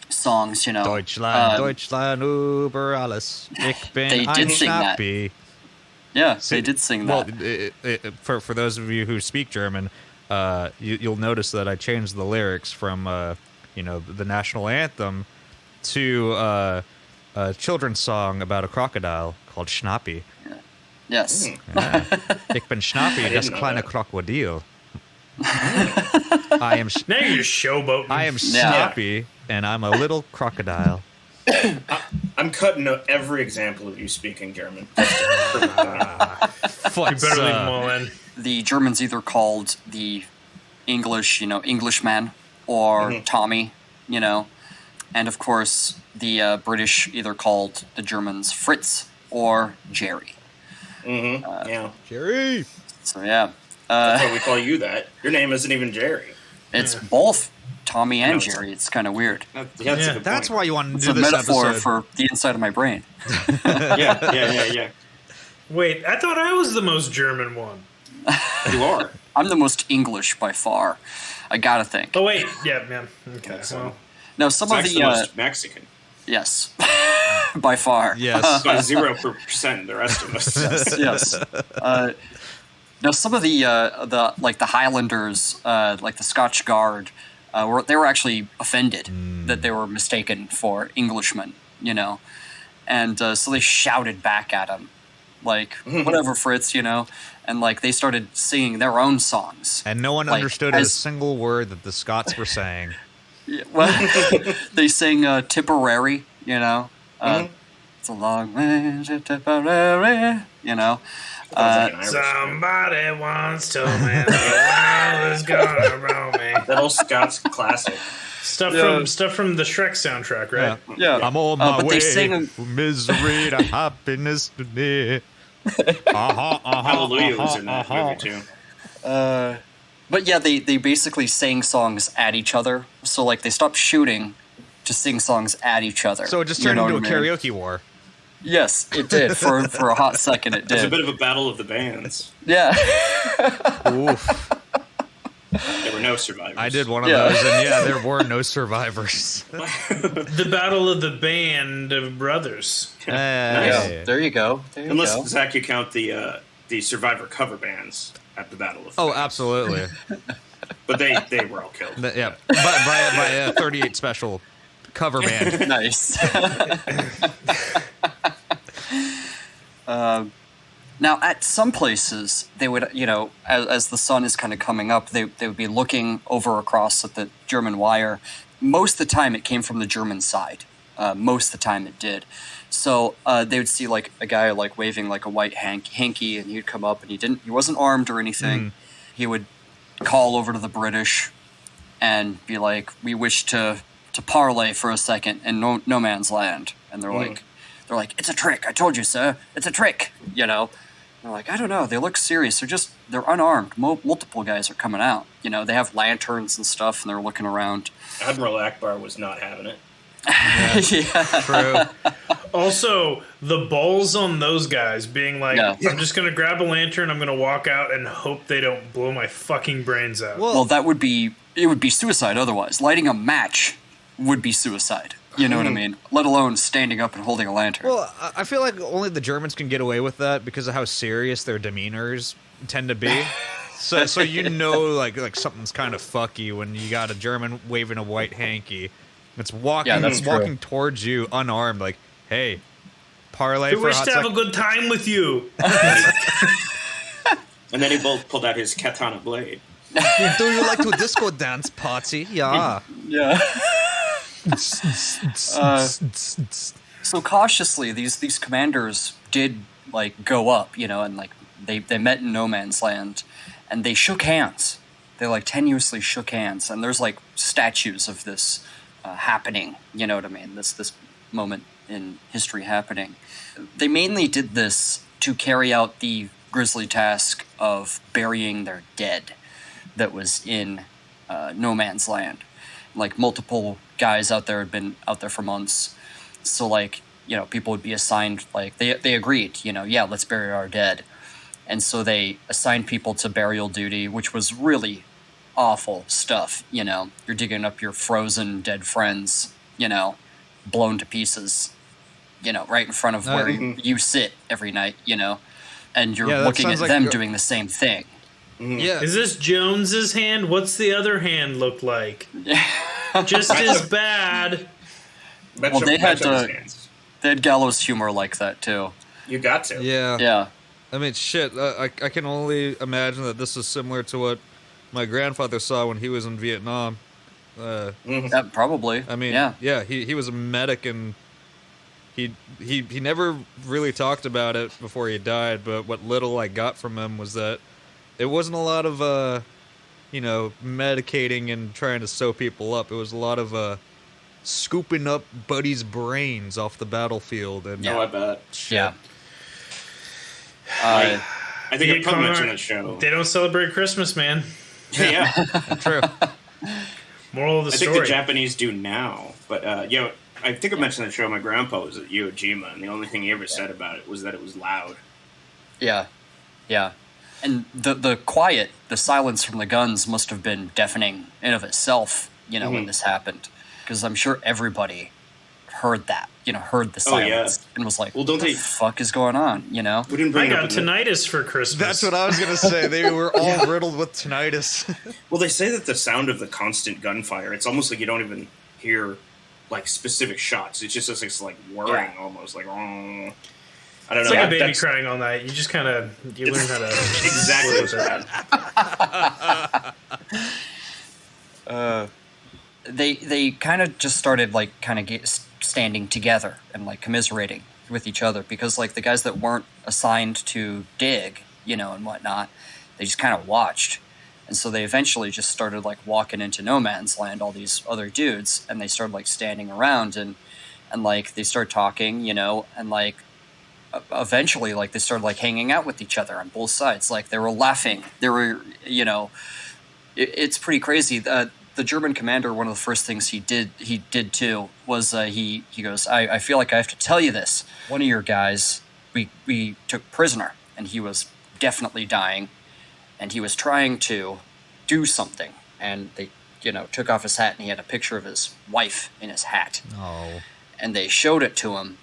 songs, Deutschland, Deutschland über alles. Ich bin They did ein sing that. Schnappi. Yeah, they did sing that. Well, for those of you who speak German, you'll notice that I changed the lyrics from the national anthem to a children's song about a crocodile called Schnappi. Yes. Yeah. Ich bin Schnappi, das know kleine that. Krokodil. I am Now you're just showboating. I am Yeah. Schnappi, and I'm a little crocodile. I'm cutting out every example of you speaking German. You better leave them all in. The Germans either called the English, Englishman, or Tommy, and of course the British either called the Germans Fritz or Jerry. Yeah. Jerry. So yeah, That's why we call you that. Your name isn't even Jerry. it's both Tommy and No, Jerry. It's kind of weird. That's a Yeah, good That's point. why you wanted to It's do a this metaphor episode. for the inside of my brain. Yeah. Wait, I thought I was the most German one. You are. I'm the most English by far. I gotta think. Oh, wait. Yeah, man. Okay, well. Now some of Zach's the the most Mexican. yes, by far. Yes. By 0%, the rest of us. Yes. Now, some of the Highlanders, like the Scotch Guard, they were actually offended that they were mistaken for Englishmen, And so they shouted back at him, like, whatever, Fritz, and like they started singing their own songs. And no one like, understood a single word that the Scots were saying. Yeah, well, they sang Tipperary, it's a long way to Tipperary, Somebody once told me the world is gonna roll me. That old Scots classic. Stuff from the Shrek soundtrack, right? Yeah. I'm on my way from misery to happiness today. Hallelujah was in that movie too. But yeah, they basically sang songs at each other. So like they stopped shooting to sing songs at each other. So it just turned into a karaoke war. Yes, it did. For a hot second, it did. It was a bit of a battle of the bands. Yeah. Oof. There were no survivors. I did one of those, and there were no survivors. The battle of the band of brothers. Hey. Yeah, there you go. Unless, Zach, you count the Survivor cover bands at the Battle of the Bands. Absolutely. But they were all killed. Yeah, by a 38 special cover band. Nice. Now, at some places, they would, as the sun is kind of coming up, they would be looking over across at the German wire. Most of the time, it came from the German side. Most of the time, it did. So they would see like a guy like waving like a white hanky, and he'd come up, and he wasn't armed or anything. He would call over to the British and be like, "We wish to parley for a second in no man's land," and they're like, "It's a trick. I told you, sir. It's a trick." They're like, "I don't know. They look serious. They're unarmed. Multiple guys are coming out. They have lanterns and stuff, and they're looking around." Admiral Akbar was not having it. Yeah. True. Also, the balls on those guys being like, I'm just going to grab a lantern, I'm going to walk out and hope they don't blow my fucking brains out. Well, it would be suicide otherwise. Lighting a match would be suicide. You know what I mean? Let alone standing up and holding a lantern. Well, I feel like only the Germans can get away with that because of how serious their demeanors tend to be. So like something's kind of fucky when you got a German waving a white hanky. It's walking towards you unarmed, like, "Hey, parlay for a hot second." We wish to have a good time with you. And then he pulled out his katana blade. Do you like to disco dance, Patsy? Yeah. Yeah. So cautiously, these commanders did like go up, and like they met in no man's land, and they shook hands. They like tenuously shook hands, and there's like statues of this happening. You know what I mean? This moment in history happening. They mainly did this to carry out the grisly task of burying their dead that was in no man's land. Like multiple guys out there had been out there for months. So like, people would be assigned, like they agreed, let's bury our dead. And so they assigned people to burial duty, which was really awful stuff. You're digging up your frozen dead friends, blown to pieces, right in front of where you sit every night, and you're looking at them doing the same thing. Yeah. Is this Jones's hand? What's the other hand look like? Just as bad. Well, they had gallows humor like that too. You got to. Yeah. Yeah. I mean, shit. I can only imagine that this is similar to what my grandfather saw when he was in Vietnam. Probably. I mean, yeah. He was a medic, and he never really talked about it before he died. But what little I got from him was that it wasn't a lot of medicating and trying to sew people up. It was a lot of scooping up buddies' brains off the battlefield. And I bet. Yeah. I think I probably mentioned that show. They don't celebrate Christmas, man. Yeah. True. Moral of the story. I think the Japanese do now, but I think I mentioned that show. My grandpa was at Iwo Jima, and the only thing he ever said about it was that it was loud. Yeah. And the quiet, the silence from the guns must have been deafening in of itself, when this happened. Because I'm sure everybody heard that, heard the silence and was like, what the fuck is going on, We didn't bring I got tinnitus for Christmas. That's what I was going to say. They were all riddled with tinnitus. Well, they say that the sound of the constant gunfire, it's almost like you don't even hear like specific shots. It's just this like whirring almost like. I don't It's know. like a baby crying all night. You just kind of learn how to exactly with that. They kind of just started like kind of standing together and like commiserating with each other, because like the guys that weren't assigned to dig, and whatnot, they just kind of watched. And so they eventually just started like walking into no man's land, all these other dudes, and they started like standing around and like they started talking, and like eventually like they started like hanging out with each other on both sides. Like they were laughing. They were, it's pretty crazy. The German commander, one of the first things he did too, was he goes, I feel like I have to tell you this. One of your guys we took prisoner, and he was definitely dying, and he was trying to do something, and they took off his hat, and he had a picture of his wife in his hat. Oh. And they showed it to him,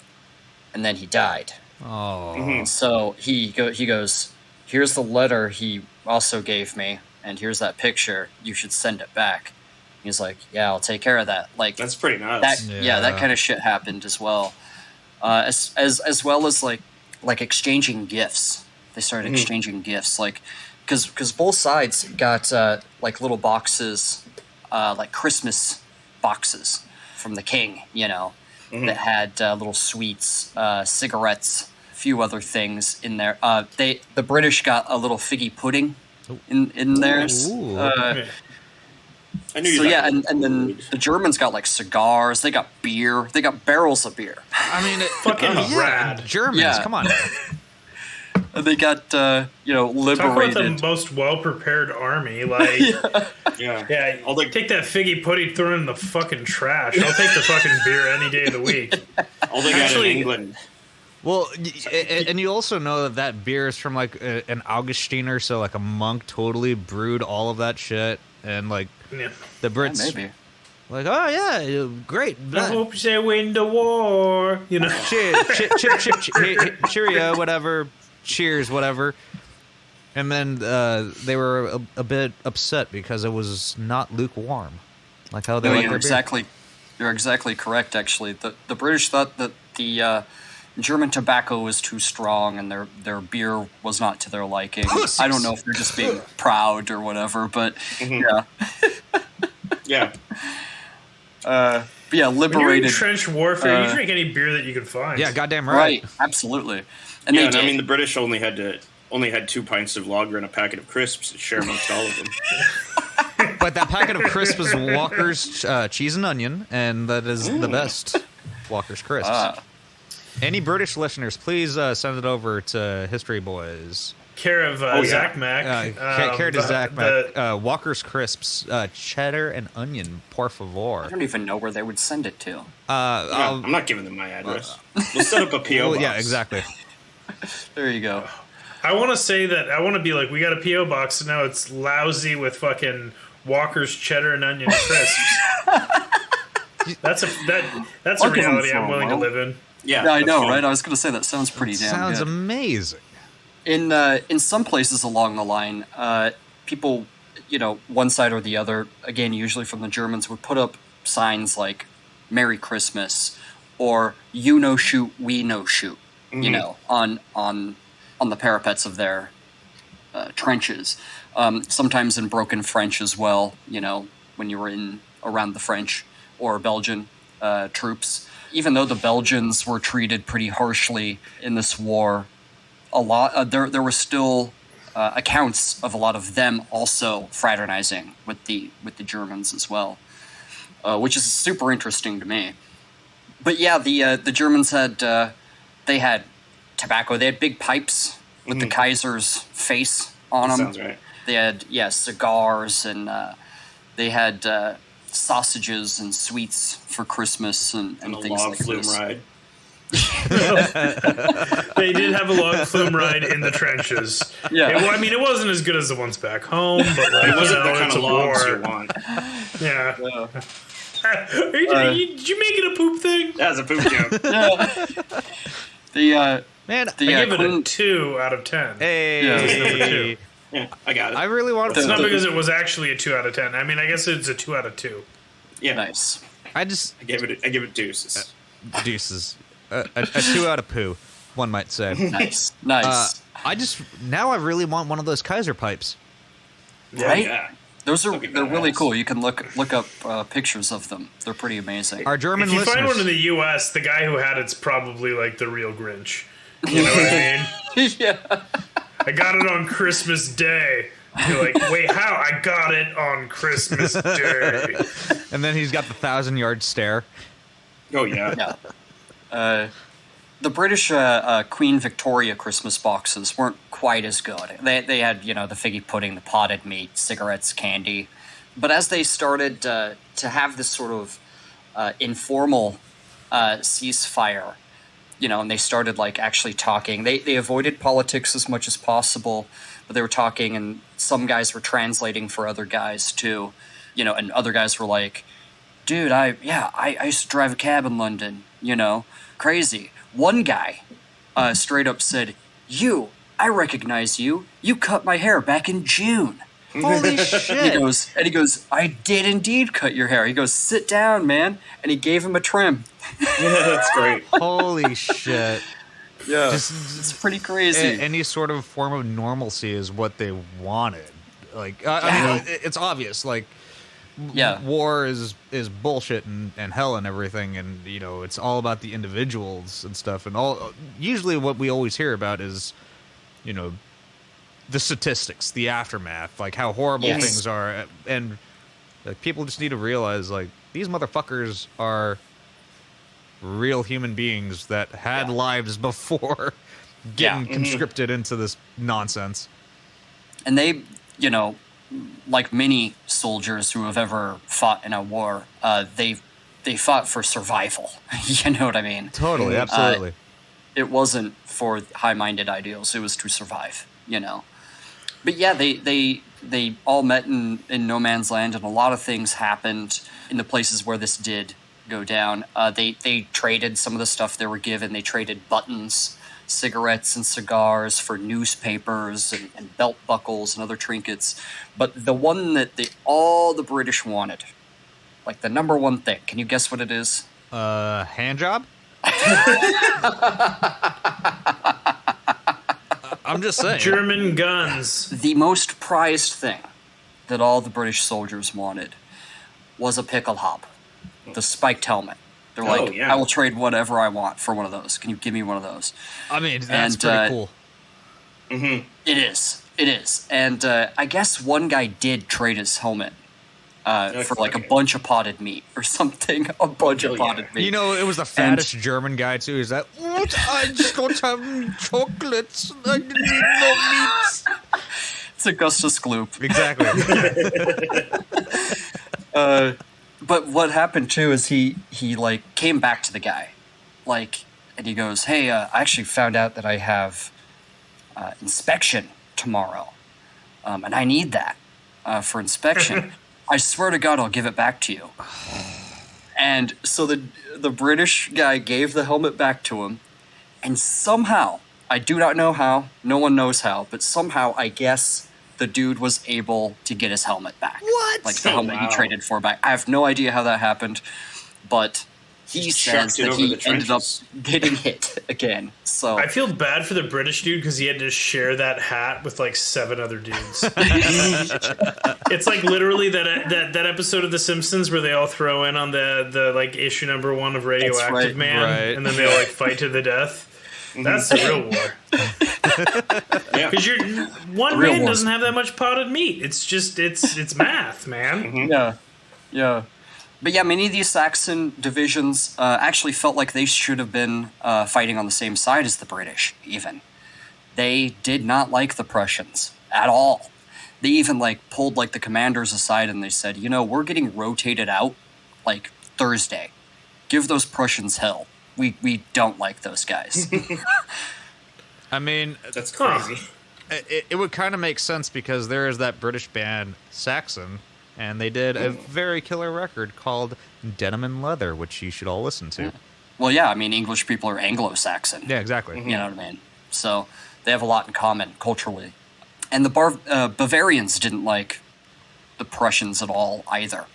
and then he died. Oh. And so he goes, here's the letter he also gave me, and here's that picture. You should send it back. He's like, yeah, I'll take care of that. Like, that's pretty nuts. That kind of shit happened as well. As well as like exchanging gifts. They started exchanging gifts, like because both sides got like little boxes, like Christmas boxes from the king, that had little sweets, cigarettes, a few other things in there. The British got a little figgy pudding in theirs. I knew so yeah, and then the Germans got like cigars. They got beer. They got barrels of beer. I mean, fucking rad. Germans, come on. And they got liberated. Talk about the most well prepared army. Like, yeah. I'll take that figgy pudding, throw it in the fucking trash. I'll take the fucking beer any day of the week. All they got in England. Well, and you also know that beer is from like an Augustiner, so like a monk totally brewed all of that shit, and like the Brits, maybe. Like, oh yeah, great. I hope they win the war. Cheerio, whatever. Cheers, whatever. And then they were a bit upset because it was not lukewarm, like how they like their beer. You're exactly correct. Actually, the British thought that the German tobacco was too strong and their beer was not to their liking. Pussies. I don't know if they're just being proud or whatever, but yeah. But yeah, liberated. When you're in trench warfare, you drink any beer that you can find. Yeah, goddamn right. Right, absolutely. And I mean, the British only had 2 pints of lager and a packet of crisps to share amongst all of them. But that packet of crisps was Walker's cheese and onion, and that is the best Walker's crisps. Any British listeners, please send it over to HistoryBoiz. Care of Zach Mack. Care to Zach Mack. Walker's crisps, cheddar and onion, por favor. I don't even know where they would send it to. I'm not giving them my address. We'll set up a P.O. box. Yeah, exactly. There you go. I want to say that I want to be like, we got a P.O. box, and now it's lousy with fucking Walker's cheddar and onion crisps. That's a reality I'm willing to live in. Yeah, I know, right? I was going to say that sounds pretty damn sounds good. amazing. In some places along the line, people, one side or the other, again, usually from the Germans, would put up signs like "Merry Christmas" or "You no shoot, we no shoot," on the parapets of their trenches. Sometimes in broken French as well. When you were around the French or Belgian troops. Even though the Belgians were treated pretty harshly in this war, a lot there were still accounts of a lot of them also fraternizing with the Germans as well, which is super interesting to me. But yeah, the Germans had tobacco. They had big pipes with the Kaiser's face on them. Sounds right. They had cigars, and they had sausages and sweets for Christmas and things log like flume this. ride. They did have a log flume ride in the trenches. Yeah. It wasn't as good as the ones back home, but like, It wasn't the kind it's of a logs war. you want. Yeah. Did you make it a poop thing? That was a poop joke. Man, I give it a 2 out of 10. Hey. It's number 2. Yeah, I got it. I really want It's not because it was actually a 2 out of 10. I mean, I guess it's a 2 out of 2. Yeah. Nice. I give it deuces. Deuces. A 2 out of poo, one might say. Nice. Now I really want one of those Kaiser pipes. Right? Yeah. They're really cool. You can look up pictures of them. They're pretty amazing. Our German If you listeners. find one in the U.S., the guy who had it's probably like the real Grinch. You know what I mean? Yeah. I got it on Christmas Day. You're like, wait, how? I got it on Christmas Day. And then he's got the 1,000-yard stare. Oh yeah. Yeah. The British Queen Victoria Christmas boxes weren't quite as good. They had, the figgy pudding, the potted meat, cigarettes, candy. But as they started to have this sort of informal ceasefire, and they started like actually talking, they avoided politics as much as possible, but they were talking, and some guys were translating for other guys too, and other guys were like, dude, I used to drive a cab in London, crazy. One guy straight up said, I recognize you. You cut my hair back in June. Holy shit. He goes, I did indeed cut your hair. He goes, sit down, man. And he gave him a trim. Yeah, that's great. Holy shit. Yeah. It's pretty crazy. Any sort of form of normalcy is what they wanted. Like, I mean, it's obvious. Like, war is bullshit and hell and everything, and it's all about the individuals and stuff. And usually what we always hear about is, the statistics, the aftermath, like how horrible things are, and like, people just need to realize like these motherfuckers are real human beings that had lives before getting conscripted into this nonsense. And they, like many soldiers who have ever fought in a war, they fought for survival. You know what I mean? Totally, absolutely. It wasn't for high-minded ideals. It was to survive, But yeah, they all met in no man's land, and a lot of things happened in the places where this did go down. They traded some of the stuff they were given. They traded buttons, cigarettes, and cigars for newspapers and belt buckles and other trinkets. But the one that all the British wanted, like the number one thing, can you guess what it is? Hand job? I'm just saying. German guns. The most prized thing that all the British soldiers wanted was a pickle hop, the spiked helmet. They're like, I will trade whatever I want for one of those. Can you give me one of those? I mean, that's pretty cool. Mm-hmm. It is. And I guess one guy did trade his helmet for like a bunch of potted meat or something. A bunch of potted meat. It was the fattest German guy too. He's like, what? I just don't have any chocolates. I didn't need no meats. It's Augustus Gloop. Exactly. But what happened too is he like came back to the guy, like, and he goes, hey, I actually found out that I have inspection tomorrow, and I need that for inspection. I swear to God, I'll give it back to you. And so the British guy gave the helmet back to him, and somehow, I do not know how, no one knows how, but somehow I guess the dude was able to get his helmet back. What? Like the helmet he traded for back. I have no idea how that happened, but he says that he ended up getting hit again. So I feel bad for the British dude because he had to share that hat with like 7 other dudes. It's like literally that episode of The Simpsons where they all throw in on the like issue number 1 of Radioactive Man, and then they all like fight to the death. That's the real war. Because one man doesn't have that much potted meat. It's just it's math, man. Mm-hmm. Yeah. But yeah, many of these Saxon divisions actually felt like they should have been fighting on the same side as the British, even. They did not like the Prussians at all. They even like pulled like the commanders aside and they said, we're getting rotated out like Thursday. Give those Prussians hell. We don't like those guys. I mean, that's crazy. It would kind of make sense because there is that British band Saxon, and they did a very killer record called Denim and Leather, which you should all listen to. Yeah. Well, yeah, I mean, English people are Anglo-Saxon. Yeah, exactly. You know what I mean? So they have a lot in common culturally. And the Bavarians didn't like the Prussians at all either.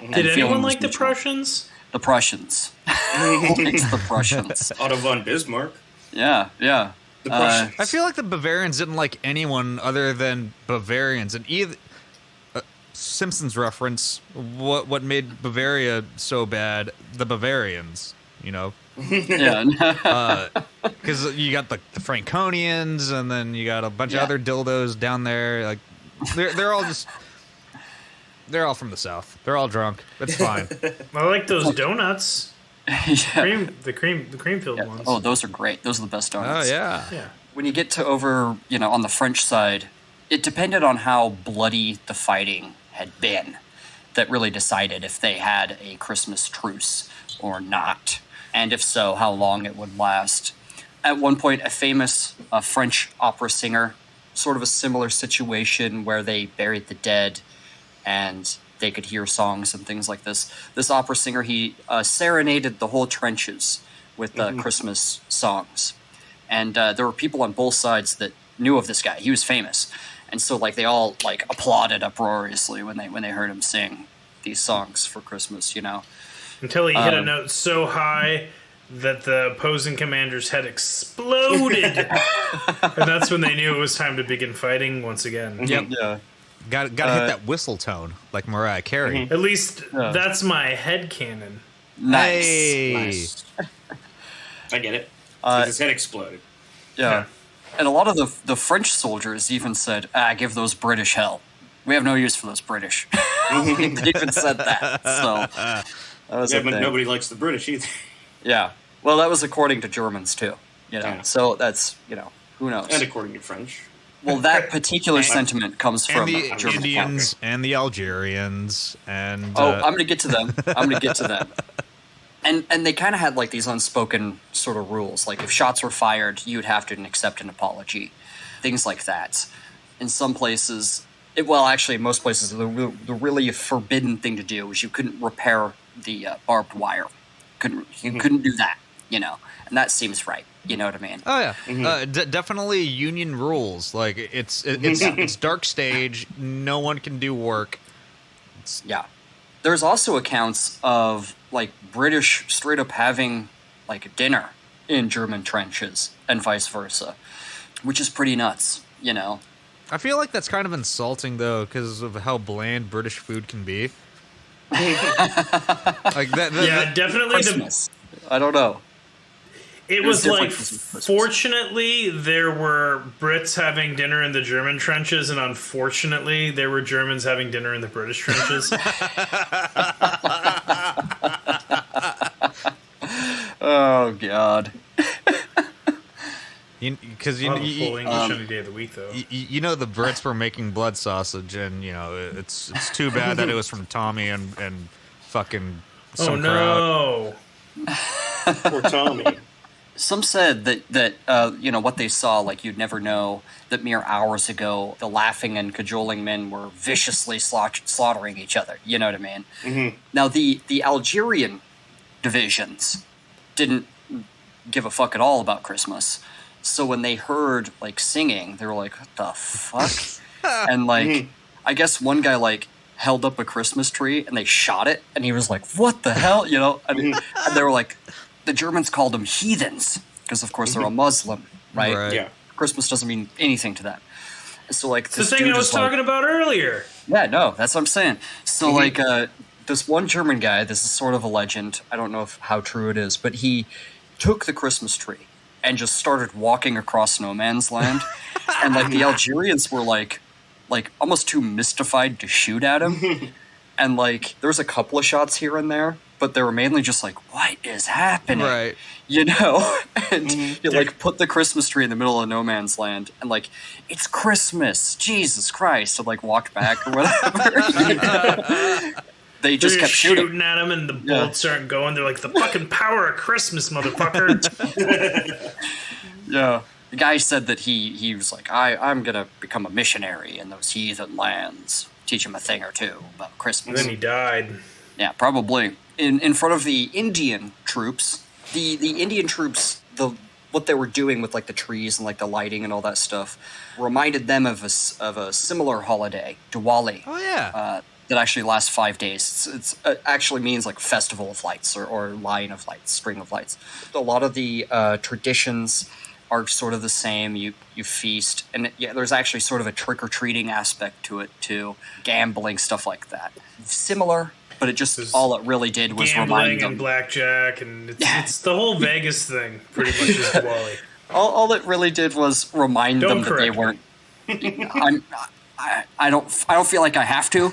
Did anyone like the Prussians? The Prussians. It's the Prussians. Otto von Bismarck. Yeah. The Prussians. I feel like the Bavarians didn't like anyone other than Bavarians, and either Simpsons reference what made Bavaria so bad, the Bavarians, Yeah. because you got the Franconians, and then you got a bunch of other dildos down there. Like they're all from the South. They're all drunk. It's fine. I like those donuts. Yeah. The cream filled ones. Oh, those are great. Those are the best donuts. Oh yeah. Yeah. When you get to over, on the French side, it depended on how bloody the fighting had been that really decided if they had a Christmas truce or not, and if so, how long it would last. At one point, a famous French opera singer, sort of a similar situation where they buried the dead and they could hear songs and things like this. This opera singer, he serenaded the whole trenches with Christmas songs. And there were people on both sides that knew of this guy. He was famous. And so, they all, applauded uproariously when they heard him sing these songs for Christmas, Until he hit a note so high that the opposing commander's head exploded. And that's when they knew it was time to begin fighting once again. Yep. Yeah. Got to hit that whistle tone like Mariah Carey. At least that's my head cannon. Nice. Hey. Nice. I get it. Because his head exploded. Yeah. And a lot of the French soldiers even said, give those British hell. We have no use for those British. They even said that. So that was But nobody likes the British either. Yeah. Well, that was according to Germans, too. Yeah. So that's, who knows? And according to French. Well, that particular sentiment comes from And the German Indians and the Algerians and I'm going to get to them. And they kind of had these unspoken sort of rules. If shots were fired, you'd have to accept an apology. Things like that. In some places, most places, the really forbidden thing to do was you couldn't repair the barbed wire. You couldn't do that, and that seems right. You know what I mean? Oh yeah, definitely union rules. It's dark stage. No one can do work. Yeah. There's also accounts of British straight up having dinner in German trenches and vice versa, which is pretty nuts. I feel like that's kind of insulting though, because of how bland British food can be. Definitely. Christmas. I don't know. It was fortunately, there were Brits having dinner in the German trenches, and unfortunately, there were Germans having dinner in the British trenches. Oh, God. Because full English any day of the week, though. The Brits were making blood sausage, and it's too bad that it was from Tommy and fucking some crowd. Poor Tommy. Some said that what they saw, you'd never know that mere hours ago, the laughing and cajoling men were viciously slaughtering each other. You know what I mean? Mm-hmm. Now, the Algerian divisions didn't give a fuck at all about Christmas. So when they heard, singing, they were like, what the fuck? And, I guess one guy, held up a Christmas tree, and they shot it, and he was like, what the hell? And they were like... The Germans called them heathens because, of course, they're a Muslim, right? Yeah. Christmas doesn't mean anything to them. So, it's the thing I was talking about earlier. Yeah, no, that's what I'm saying. So, this one German guy, this is sort of a legend. I don't know how true it is, but he took the Christmas tree and just started walking across no man's land. And, the Algerians were, almost too mystified to shoot at him. And, there was a couple of shots here and there, but they were mainly just what is happening? Right. And you, put the Christmas tree in the middle of no man's land, and, it's Christmas, Jesus Christ, and, walked back or whatever. They just kept shooting at him, and the bullets aren't going. They're like, the fucking power of Christmas, motherfucker. Yeah. The guy said that he was like, I'm going to become a missionary in those heathen lands. Teach him a thing or two about Christmas. And then he died. Yeah, probably. In front of the Indian troops, the Indian troops, what they were doing with the trees and the lighting and all that stuff reminded them of a similar holiday, Diwali. Oh yeah. that actually lasts 5 days. It actually means like festival of lights or line of lights, string of lights. A lot of the traditions are sort of the same. You feast, and there's actually sort of a trick-or-treating aspect to it too, gambling, stuff like that. Similar, but all it really did was remind them. Gambling and blackjack, and it's the whole Vegas thing, pretty much, is Diwali. All it really did was remind them that they weren't. I don't feel like I have to.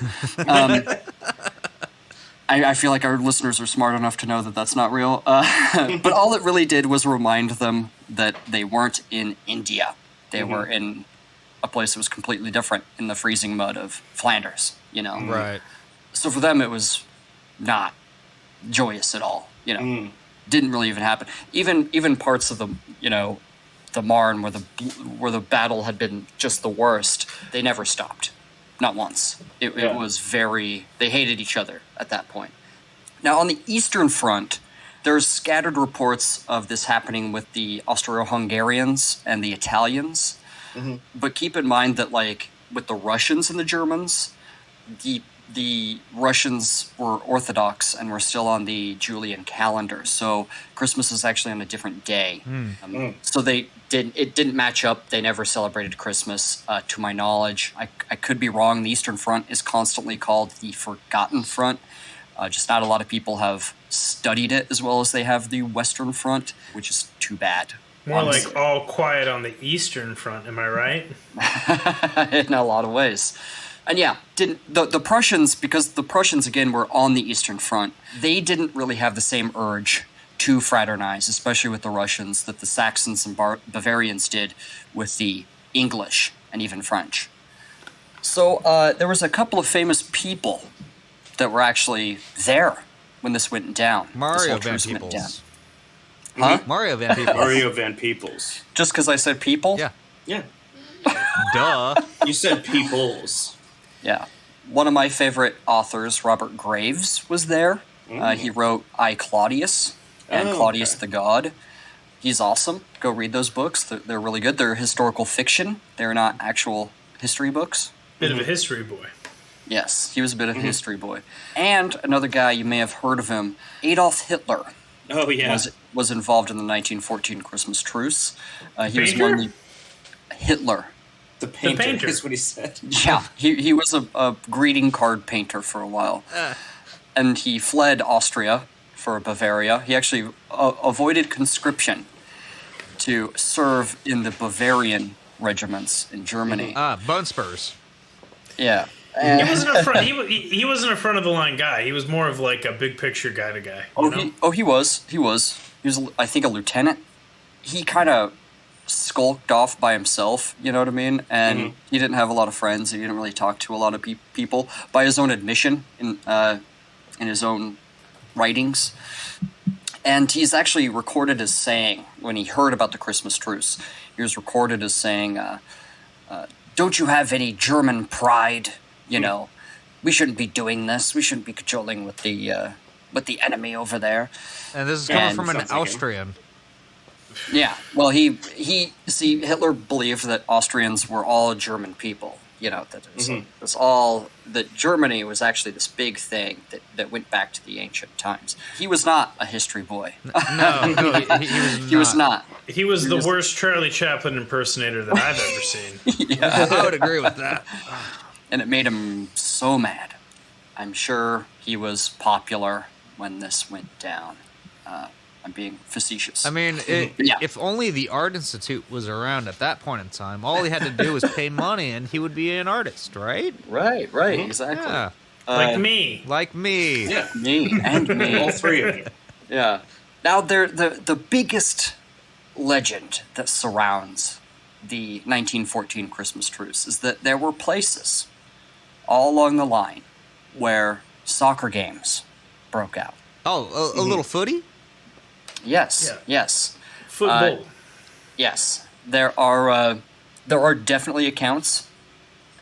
I feel like our listeners are smart enough to know that that's not real. But all it really did was remind them that they weren't in India. They were in a place that was completely different, in the freezing mud of Flanders, Right. So for them, it was not joyous at all, Didn't really even happen. Even parts of the Marne where the battle had been just the worst, they never stopped. Not once. It was they hated each other at that point. Now, on the Eastern Front, there's scattered reports of this happening with the Austro-Hungarians and the Italians. But keep in mind that, like, with the Russians and the Germans, the Russians were Orthodox and were still on the Julian calendar, so Christmas is actually on a different day. So it didn't match up. They never celebrated Christmas, to my knowledge. I could be wrong. The Eastern Front is constantly called the Forgotten Front. Just not a lot of people have studied it as well as they have the Western Front, which is too bad. More honestly. Like all quiet on the Eastern Front, am I right? In a lot of ways. And the Prussians, because the Prussians, again, were on the Eastern Front, they didn't really have the same urge to fraternize, especially with the Russians, that the Saxons and Bavarians did with the English and even French. So there was a couple of famous people that were actually there when this went down. Mario Van Peebles. Huh? Mario Van Peebles. Mario Van Peebles. Just because I said people? Yeah. Duh. You said peoples. Yeah. One of my favorite authors, Robert Graves, was there. He wrote I, Claudius and Claudius the God. He's awesome. Go read those books. They're really good. They're historical fiction. They're not actual history books. Bit of a history boy. Yes, he was a bit of a history boy. And another guy, you may have heard of him, Adolf Hitler. Oh, yeah. Was involved in the 1914 Christmas Truce. He was Hitler. The painter is what he said. Yeah, he was a greeting card painter for a while. And he fled Austria for Bavaria. He actually avoided conscription to serve in the Bavarian regiments in Germany. Bone spurs. Yeah. He wasn't a front. He wasn't a front of the line guy. He was more of like a big picture guy to guy. He was. He was, I think, a lieutenant. He kind of skulked off by himself. You know what I mean? And he didn't have a lot of friends. He didn't really talk to a lot of people. By his own admission, in his own writings, and he's actually recorded as saying, when he heard about the Christmas Truce, he was recorded as saying, "Don't you have any German pride? We shouldn't be doing this. We shouldn't be cajoling with the enemy over there." And this is coming from an Austrian. Yeah. Well, Hitler believed that Austrians were all German people. That it was all that Germany was actually this big thing that went back to the ancient times. He was not a history boy. No, he was not. He was the worst Charlie Chaplin impersonator that I've ever seen. Yeah, I would agree with that. And it made him so mad. I'm sure he was popular when this went down. I'm being facetious. I mean, if only the Art Institute was around at that point in time, all he had to do was pay money and he would be an artist, right? Right, exactly. Yeah. Like me. Yeah. Me and me. All three of you. Yeah. Now, the biggest legend that surrounds the 1914 Christmas Truce is that there were places all along the line where soccer games broke out. Oh, a little footy? Yes, Yeah. yes. Football. Yes. There are definitely accounts,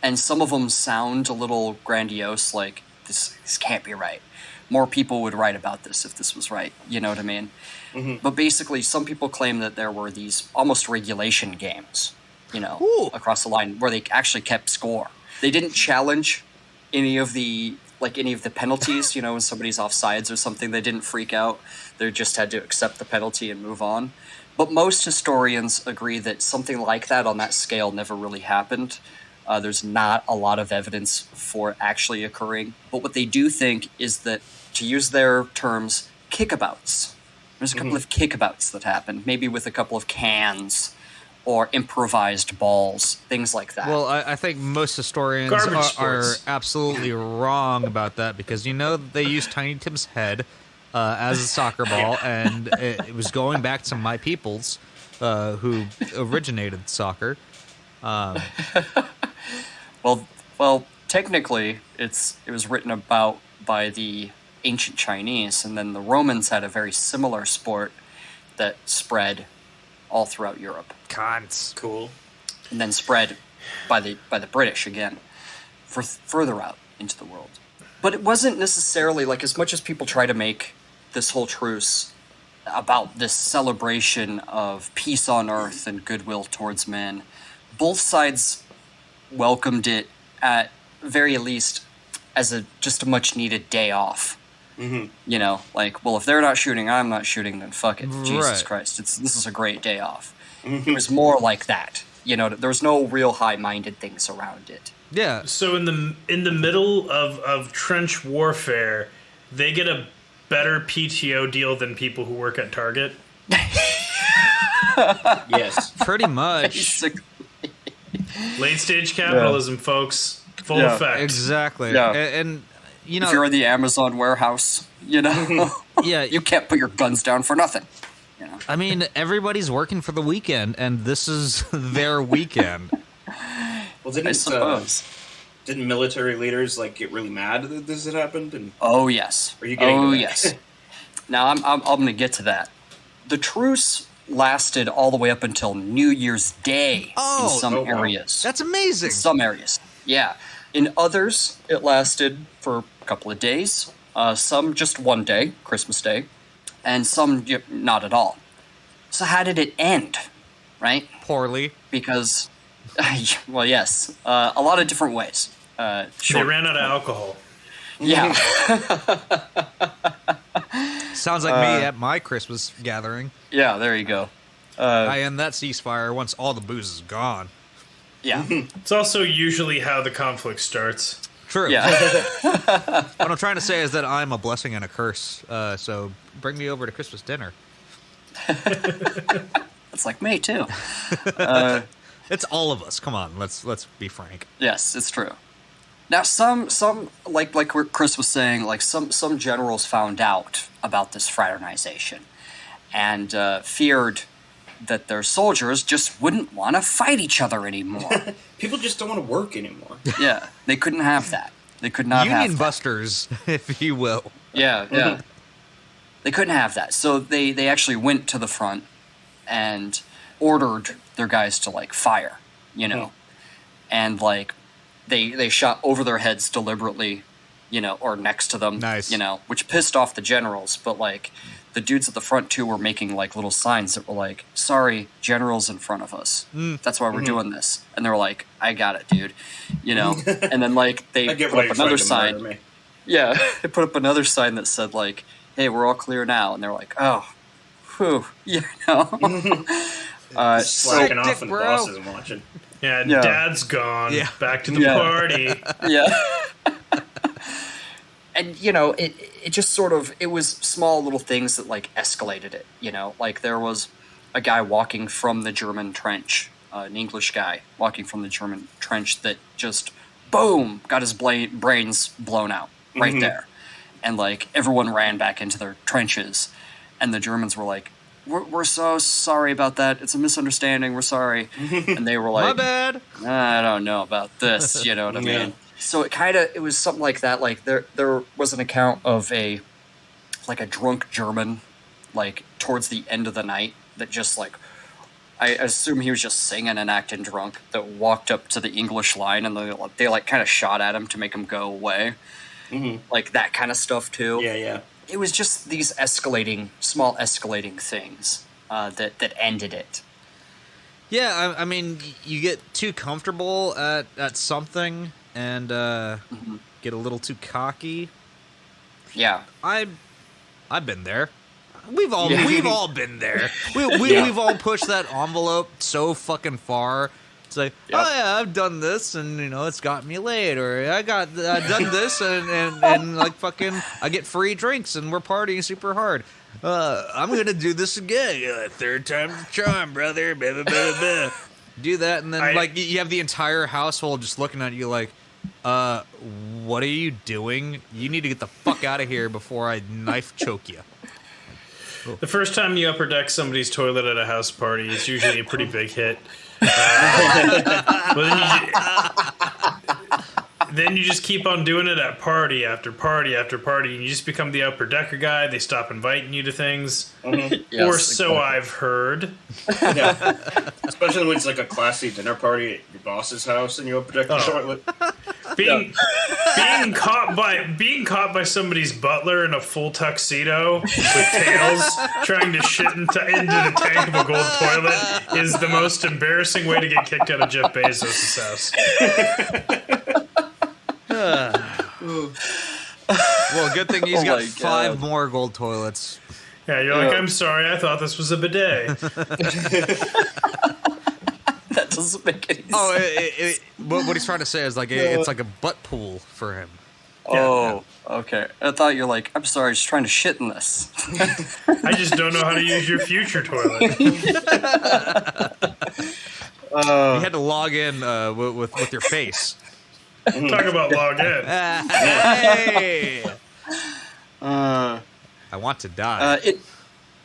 and some of them sound a little grandiose, like, this can't be right. More people would write about this if this was right, you know what I mean? But basically, some people claim that there were these almost regulation games, across the line, where they actually kept score. They didn't challenge any of the like any of the penalties. You know, when somebody's offsides or something, they didn't freak out. They just had to accept the penalty and move on. But most historians agree that something like that on that scale never really happened. There's not a lot of evidence for it actually occurring. But what they do think is that, to use their terms, kickabouts. There's a couple of kickabouts that happened, maybe with a couple of cans or improvised balls, things like that. Well, I think most historians are absolutely wrong about that because, they used Tiny Tim's head as a soccer ball, and it was going back to my peoples who originated soccer. Well, technically, it was written about by the ancient Chinese, and then the Romans had a very similar sport that spread all throughout Europe. Cons. Cool. And then spread by the British again, further out into the world. But it wasn't necessarily, like, as much as people try to make this whole truce about this celebration of peace on earth and goodwill towards men, both sides welcomed it at very least as just a much needed day off. Like, well, if they're not shooting, I'm not shooting, then fuck it. Jesus Christ. This is a great day off. It was more like that. There was no real high-minded things around it. Yeah. So in the middle of trench warfare, they get a better PTO deal than people who work at Target? Yes. Pretty much. Basically. Late stage capitalism, folks. Full effect. Exactly. Yeah. And if you're in the Amazon warehouse, yeah, you can't put your guns down for nothing. I mean, everybody's working for the weekend, and this is their weekend. Well, I suppose. Didn't military leaders get really mad that this had happened? And oh yes. Are you getting to that? Yes. Now I'm going to get to that. The truce lasted all the way up until New Year's Day in some areas. That's amazing. In some areas, yeah. In others, it lasted for a couple of days. Some just one day, Christmas Day, and some not at all. So how did it end? Right? Poorly. Because, well, yes, a lot of different ways. They ran out of alcohol. Yeah. Sounds like me at my Christmas gathering. Yeah, there you go. I end that ceasefire once all the booze is gone. Yeah. It's also usually how the conflict starts. True. Yeah. What I'm trying to say is that I'm a blessing and a curse. So bring me over to Christmas dinner. It's like me too. It's all of us. Come on, let's be frank. Yes, it's true. Now, some like what Chris was saying, like some generals found out about this fraternization and feared that their soldiers just wouldn't want to fight each other anymore. People just don't want to work anymore. Yeah, they couldn't have that. They could not have Union that. busters, if you will. Yeah. They couldn't have that. So they actually went to the front and ordered their guys to fire, and they shot over their heads deliberately, or next to them, nice. Which pissed off the generals. But the dudes at the front too were making little signs that were sorry, generals in front of us. That's why we're doing this. And they were like, I got it, dude, and then they put up another sign. Yeah, they put up another sign that said hey, we're all clear now. And they're like, oh, whew, Slacking off and the boss isn't watching. Yeah, Dad's gone. Yeah. Back to the party. Yeah. And, it just sort of, it was small little things that, escalated it, there was a guy walking from the German trench, an English guy walking from the German trench that just, boom, got his brains blown out right there. And, everyone ran back into their trenches. And the Germans were like, we're so sorry about that. It's a misunderstanding. We're sorry. And they were like, my bad. I don't know about this. You know what I mean? So it was something like that. There was an account of a drunk German, towards the end of the night that just I assume he was just singing and acting drunk, that walked up to the English line and they kind of shot at him to make him go away. That kind of stuff too. Yeah. It was just these small escalating things that ended it. Yeah, I mean, you get too comfortable at something, and get a little too cocky. Yeah. I've been there. We've all been there. We've all pushed that envelope so fucking far. It's like, oh yeah, I've done this, and it's got me laid, or I've done this, and like fucking, I get free drinks, and we're partying super hard. I'm gonna do this again. Third time's the charm, brother. Blah, blah, blah, blah. Do that, and then like you have the entire household just looking at you like, what are you doing? You need to get the fuck out of here before I knife choke you. The first time you upper deck somebody's toilet at a house party is usually a pretty big hit. Then you just keep on doing it at party after party after party, and you just become the upper decker guy. They stop inviting you to things, Mm-hmm. or so I've heard. Yeah. Especially when it's like a classy dinner party at your boss's house and you upper deck the toilet. Being caught by somebody's butler in a full tuxedo with tails trying to shit into the tank of a gold toilet is the most embarrassing way to get kicked out of Jeff Bezos' house. Well, good thing he's got 5 more gold toilets. Yeah, you're like, I'm sorry, I thought this was a bidet. That doesn't make any sense. What he's trying to say is like it's like a butt pool for him. Oh, okay. I thought you're like, I'm sorry, just trying to shit in this. I just don't know how to use your future toilet. You had to log in with your face. Talk about log in. Hey! I want to die.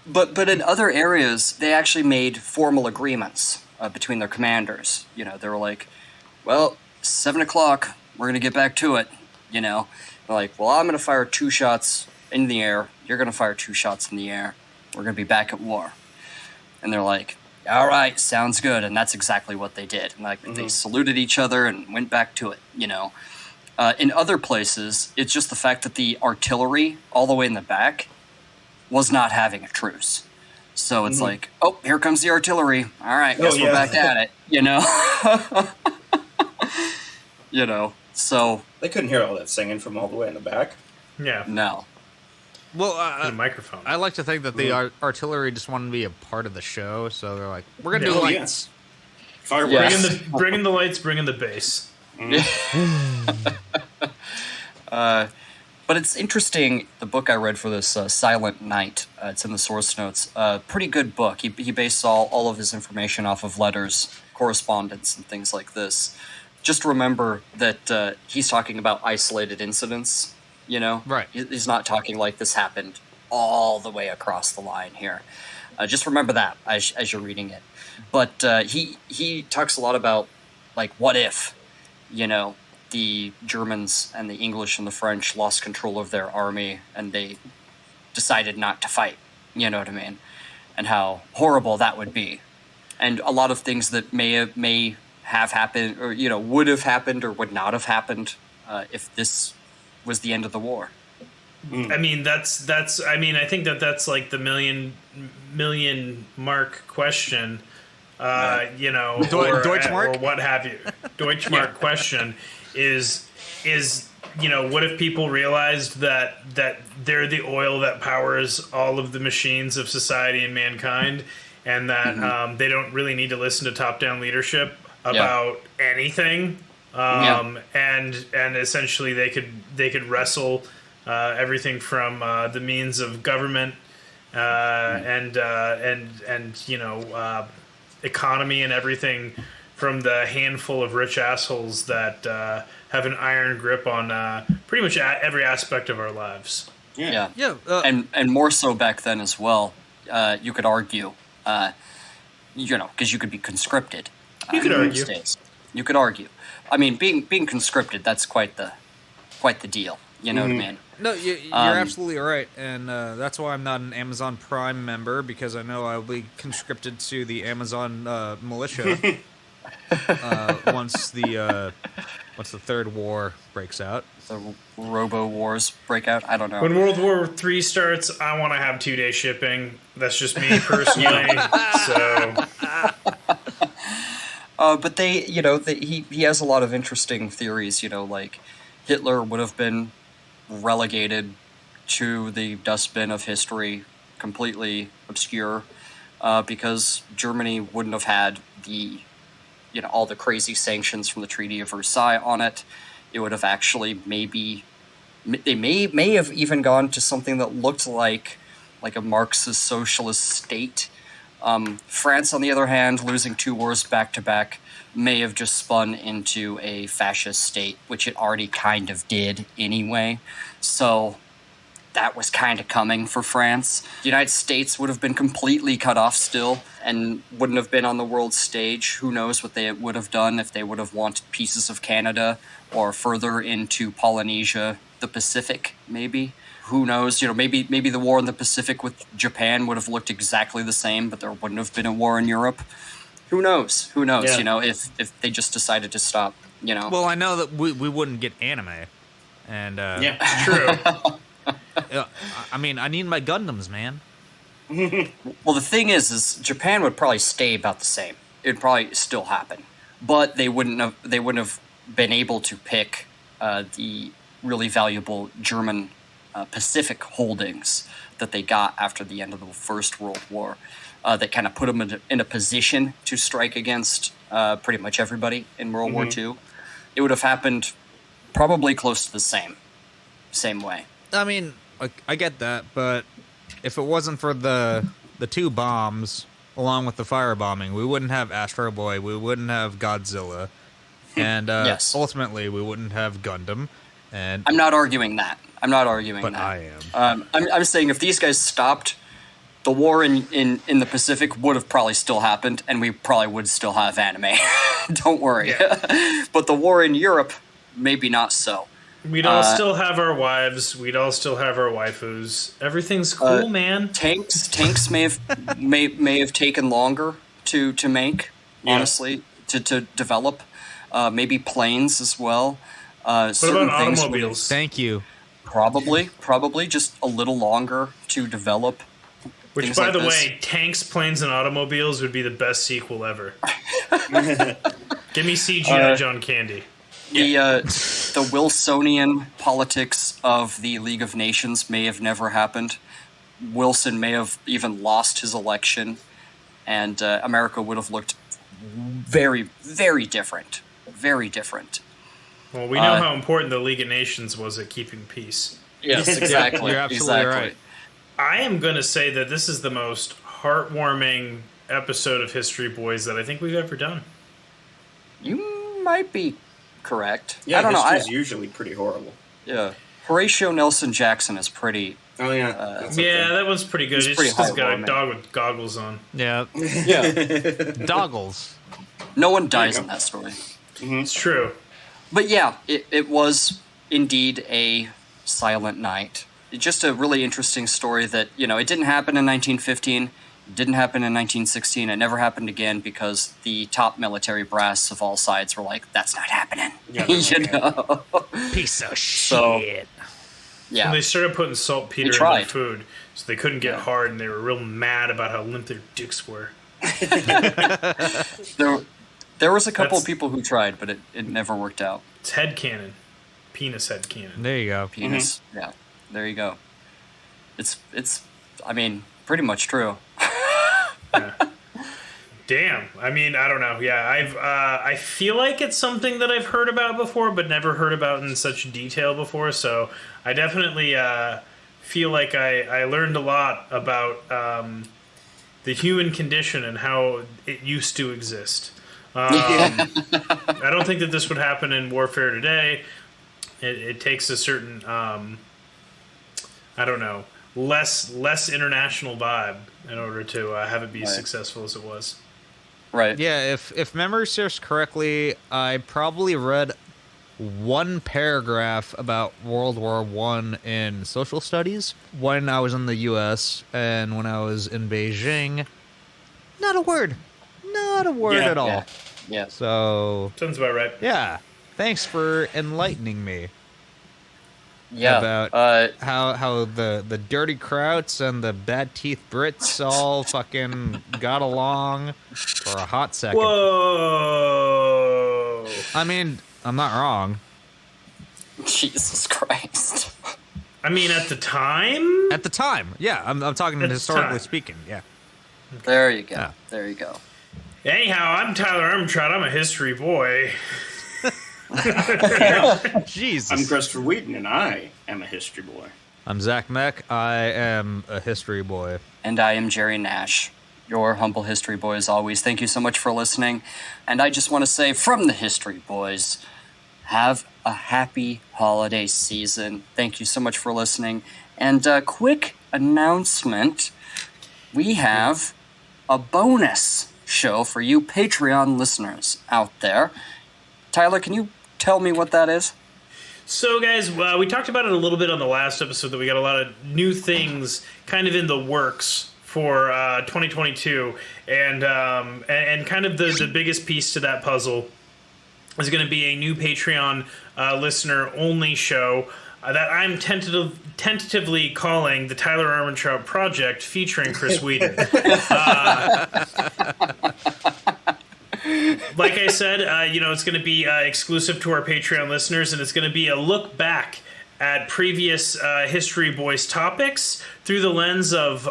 But in other areas, they actually made formal agreements between their commanders. They were like, well, 7 o'clock, we're going to get back to it. They're like, well, I'm going to fire 2 shots in the air. You're going to fire 2 shots in the air. We're going to be back at war. And they're like, all right, sounds good. And that's exactly what they did. And they saluted each other and went back to it, In other places, it's just the fact that the artillery all the way in the back was not having a truce. So it's like, oh, here comes the artillery. All right, guess we're back at it, So They couldn't hear all that singing from all the way in the back. Yeah. No. Well, The microphone. I like to think that the artillery just wanted to be a part of the show, so they're like, we're going to do lights. Fireworks. Bring in the lights, bring in the bass. But it's interesting, the book I read for this, Silent Night, it's in the source notes, pretty good book. He based all of his information off of letters, correspondence, and things like this. Just remember that he's talking about isolated incidents, Right. He's not talking like this happened all the way across the line here. Just remember that as you're reading it. But he talks a lot about, like, what if, the Germans and the English and the French lost control of their army and they decided not to fight, you know what I mean? And how horrible that would be. And a lot of things that may have happened, or, would have happened or would not have happened if this was the end of the war. I mean, I think that's like the million mark question, Deutschmark? or what have you. Deutschmark question is, what if people realized that they're the oil that powers all of the machines of society and mankind, and that they don't really need to listen to top-down leadership about anything, and essentially they could wrestle everything from the means of government and economy and everything from the handful of rich assholes that have an iron grip on pretty much every aspect of our lives. Yeah. And more so back then as well. You could argue, because you could be conscripted. You could argue. You could argue. I mean, being conscripted, that's quite the deal. You know what I mean? No, you're absolutely right, and that's why I'm not an Amazon Prime member, because I know I'll be conscripted to the Amazon militia once the Third War breaks out. The Robo Wars break out. I don't know. When World War III starts, I want to have 2-day shipping. That's just me personally. But he has a lot of interesting theories. Hitler would have been relegated to the dustbin of history, completely obscure, because Germany wouldn't have had all the crazy sanctions from the Treaty of Versailles on it. It would have actually they may have even gone to something that looked like a Marxist socialist state. France, on the other hand, losing 2 wars back to back, may have just spun into a fascist state, which it already kind of did anyway. So that was kind of coming for France. The United States would have been completely cut off still and wouldn't have been on the world stage. Who knows what they would have done if they would have wanted pieces of Canada or further into Polynesia, the Pacific, maybe. Who knows? Maybe the war in the Pacific with Japan would have looked exactly the same, but there wouldn't have been a war in Europe. Who knows? Yeah. If they just decided to stop, Well, I know that we wouldn't get anime. And, yeah, It's true. I mean, I need my Gundams, man. Well, the thing is Japan would probably stay about the same. It'd probably still happen. But they wouldn't have been able to pick the really valuable German Pacific holdings that they got after the end of the First World War. That kind of put them in a position to strike against pretty much everybody in World War II. It would have happened probably close to the same way. I mean, I get that, but if it wasn't for the 2 bombs, along with the firebombing, we wouldn't have Astro Boy, we wouldn't have Godzilla, and yes. Ultimately, we wouldn't have Gundam. And I'm not arguing that. But I am. I'm saying if these guys stopped, the war in the Pacific would have probably still happened, and we probably would still have anime. Don't worry. Yeah. But the war in Europe, maybe not so. We'd all still have our wives. We'd all still have our waifus. Everything's cool, man. Tanks may have taken longer to make, honestly, to develop. Maybe planes as well. What about automobiles? Thank you. Probably just a little longer to develop. Which, by the way, tanks, planes, and automobiles would be the best sequel ever. Give me CGI John Candy. The Wilsonian politics of the League of Nations may have never happened. Wilson may have even lost his election, and America would have looked very, very different. Very different. Well, we know how important the League of Nations was at keeping peace. Yes, exactly. You're absolutely right. I am going to say that this is the most heartwarming episode of History Boys that I think we've ever done. You might be correct. Yeah, I don't know. History's usually pretty horrible. Yeah. Horatio Nelson Jackson is pretty... Oh, yeah. That one's pretty good. It's just got a dog with goggles on. Yeah. Yeah. Doggles. No one dies in that story. It's true. But yeah, it was indeed a silent night. Just a really interesting story that, it didn't happen in 1915, it didn't happen in 1916, it never happened again because the top military brass of all sides were like, that's not happening. Yeah, Piece of So, shit. yeah. And they started putting saltpeter in their food, so they couldn't get hard, and they were real mad about how limp their dicks were. There was a couple of people who tried, but it never worked out. It's headcanon. Penis headcanon. There you go. Penis. Yeah. There you go. It's pretty much true. Yeah. Damn. I mean, I don't know. Yeah, I feel like it's something that I've heard about before, but never heard about in such detail before. So I definitely feel like I learned a lot about the human condition and how it used to exist. I don't think that this would happen in warfare today. It takes a certain, I don't know, less international vibe in order to have it be as successful as it was. Right. Yeah, if memory serves correctly, I probably read one paragraph about World War I in social studies when I was in the U.S. and when I was in Beijing. Not a word at all. Yeah. So Sounds about right. yeah, thanks for enlightening me. Yeah. About how the dirty Krauts and the bad teeth Brits all fucking got along for a hot second. Whoa! I mean, I'm not wrong. Jesus Christ. I mean, at the time? At the time, yeah. I'm talking At the historically time. speaking, yeah. There you go. Yeah. There you go. Anyhow, I'm Tyler Armstrong. I'm a history boy. Jesus. I'm Christopher Wheaton, and I am a history boy. I'm Zach Meck. I am a history boy. And I am Jerry Nash, your humble history boy as always. Thank you so much for listening. And I just want to say from the History Boys, have a happy holiday season. Thank you so much for listening. And a quick announcement. We have a bonus show for you Patreon listeners out there. Tyler, can you tell me what that is? So, guys, we talked about it a little bit on the last episode that we got a lot of new things kind of in the works for 2022, and kind of the biggest piece to that puzzle is going to be a new Patreon listener-only show that I'm tentatively calling the Tyler Armentrout Project, featuring Chris Whedon. Like I said, it's going to be exclusive to our Patreon listeners, and it's going to be a look back at previous History Boys topics through the lens of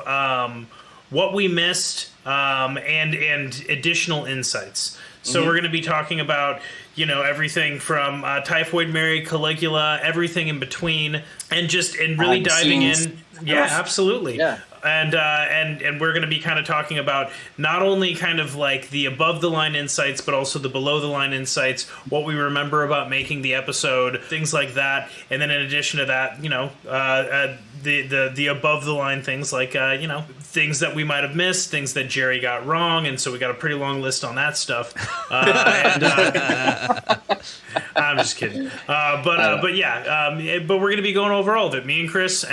what we missed and additional insights. So we're going to be talking about, everything from Typhoid Mary, Caligula, everything in between, and really diving in. Yeah, absolutely. Yeah. And we're going to be kind of talking about not only kind of like the above the line insights, but also the below the line insights, what we remember about making the episode, things like that. And then in addition to that, the above the line things like, things that we might have missed, things that Jerry got wrong. And so we got a pretty long list on that stuff. I'm just kidding. But we're going to be going over all of it, me and Chris.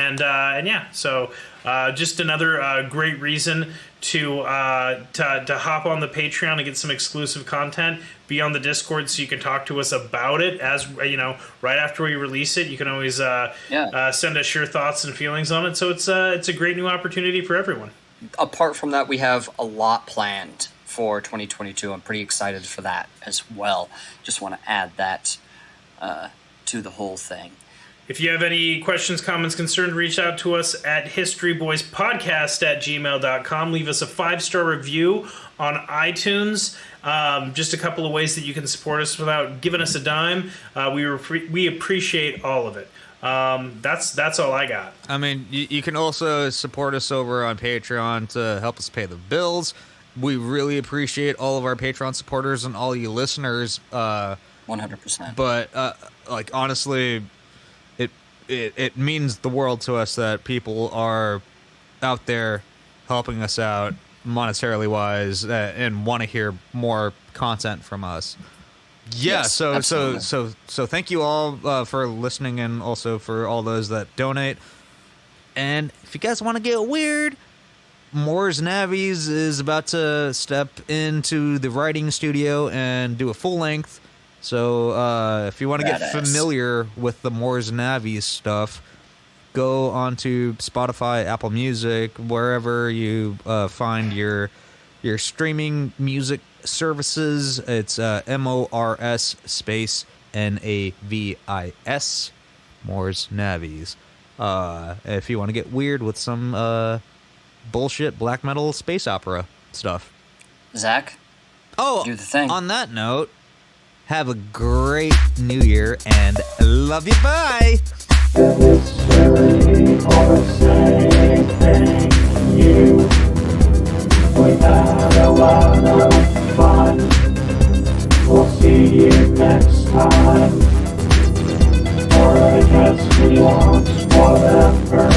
So just another great reason to hop on the Patreon and get some exclusive content. Be on the Discord so you can talk to us about it. As right after we release it, you can always send us your thoughts and feelings on it. So it's a great new opportunity for everyone. Apart from that, we have a lot planned for 2022. I'm pretty excited for that as well. Just want to add that to the whole thing. If you have any questions, comments, concerns, reach out to us at historyboyspodcast@gmail.com. Leave us a 5-star review on iTunes. Just a couple of ways that you can support us without giving us a dime. We appreciate all of it. That's all I got. I mean, you can also support us over on Patreon to help us pay the bills. We really appreciate all of our Patreon supporters and all you listeners. 100%. But honestly, it means the world to us that people are out there helping us out monetarily wise and want to hear more content from us. Yeah, Yes, so absolutely. thank you all for listening, and also for all those that donate. And if you guys want to get weird, Moore's Navies is about to step into the writing studio and do a full length. So if you want to get familiar with the Moore's Navies stuff, go onto Spotify, Apple Music, wherever you find your streaming music services. It's MORS space NAVIS, Moore's Navies. If you want to get weird with some bullshit black metal space opera stuff. Zach, Oh, do the thing. on that note, have a great new year and love you. Bye. History or same thing. We had a lot of fun. We'll see you next time. Or I guess we won't, whatever.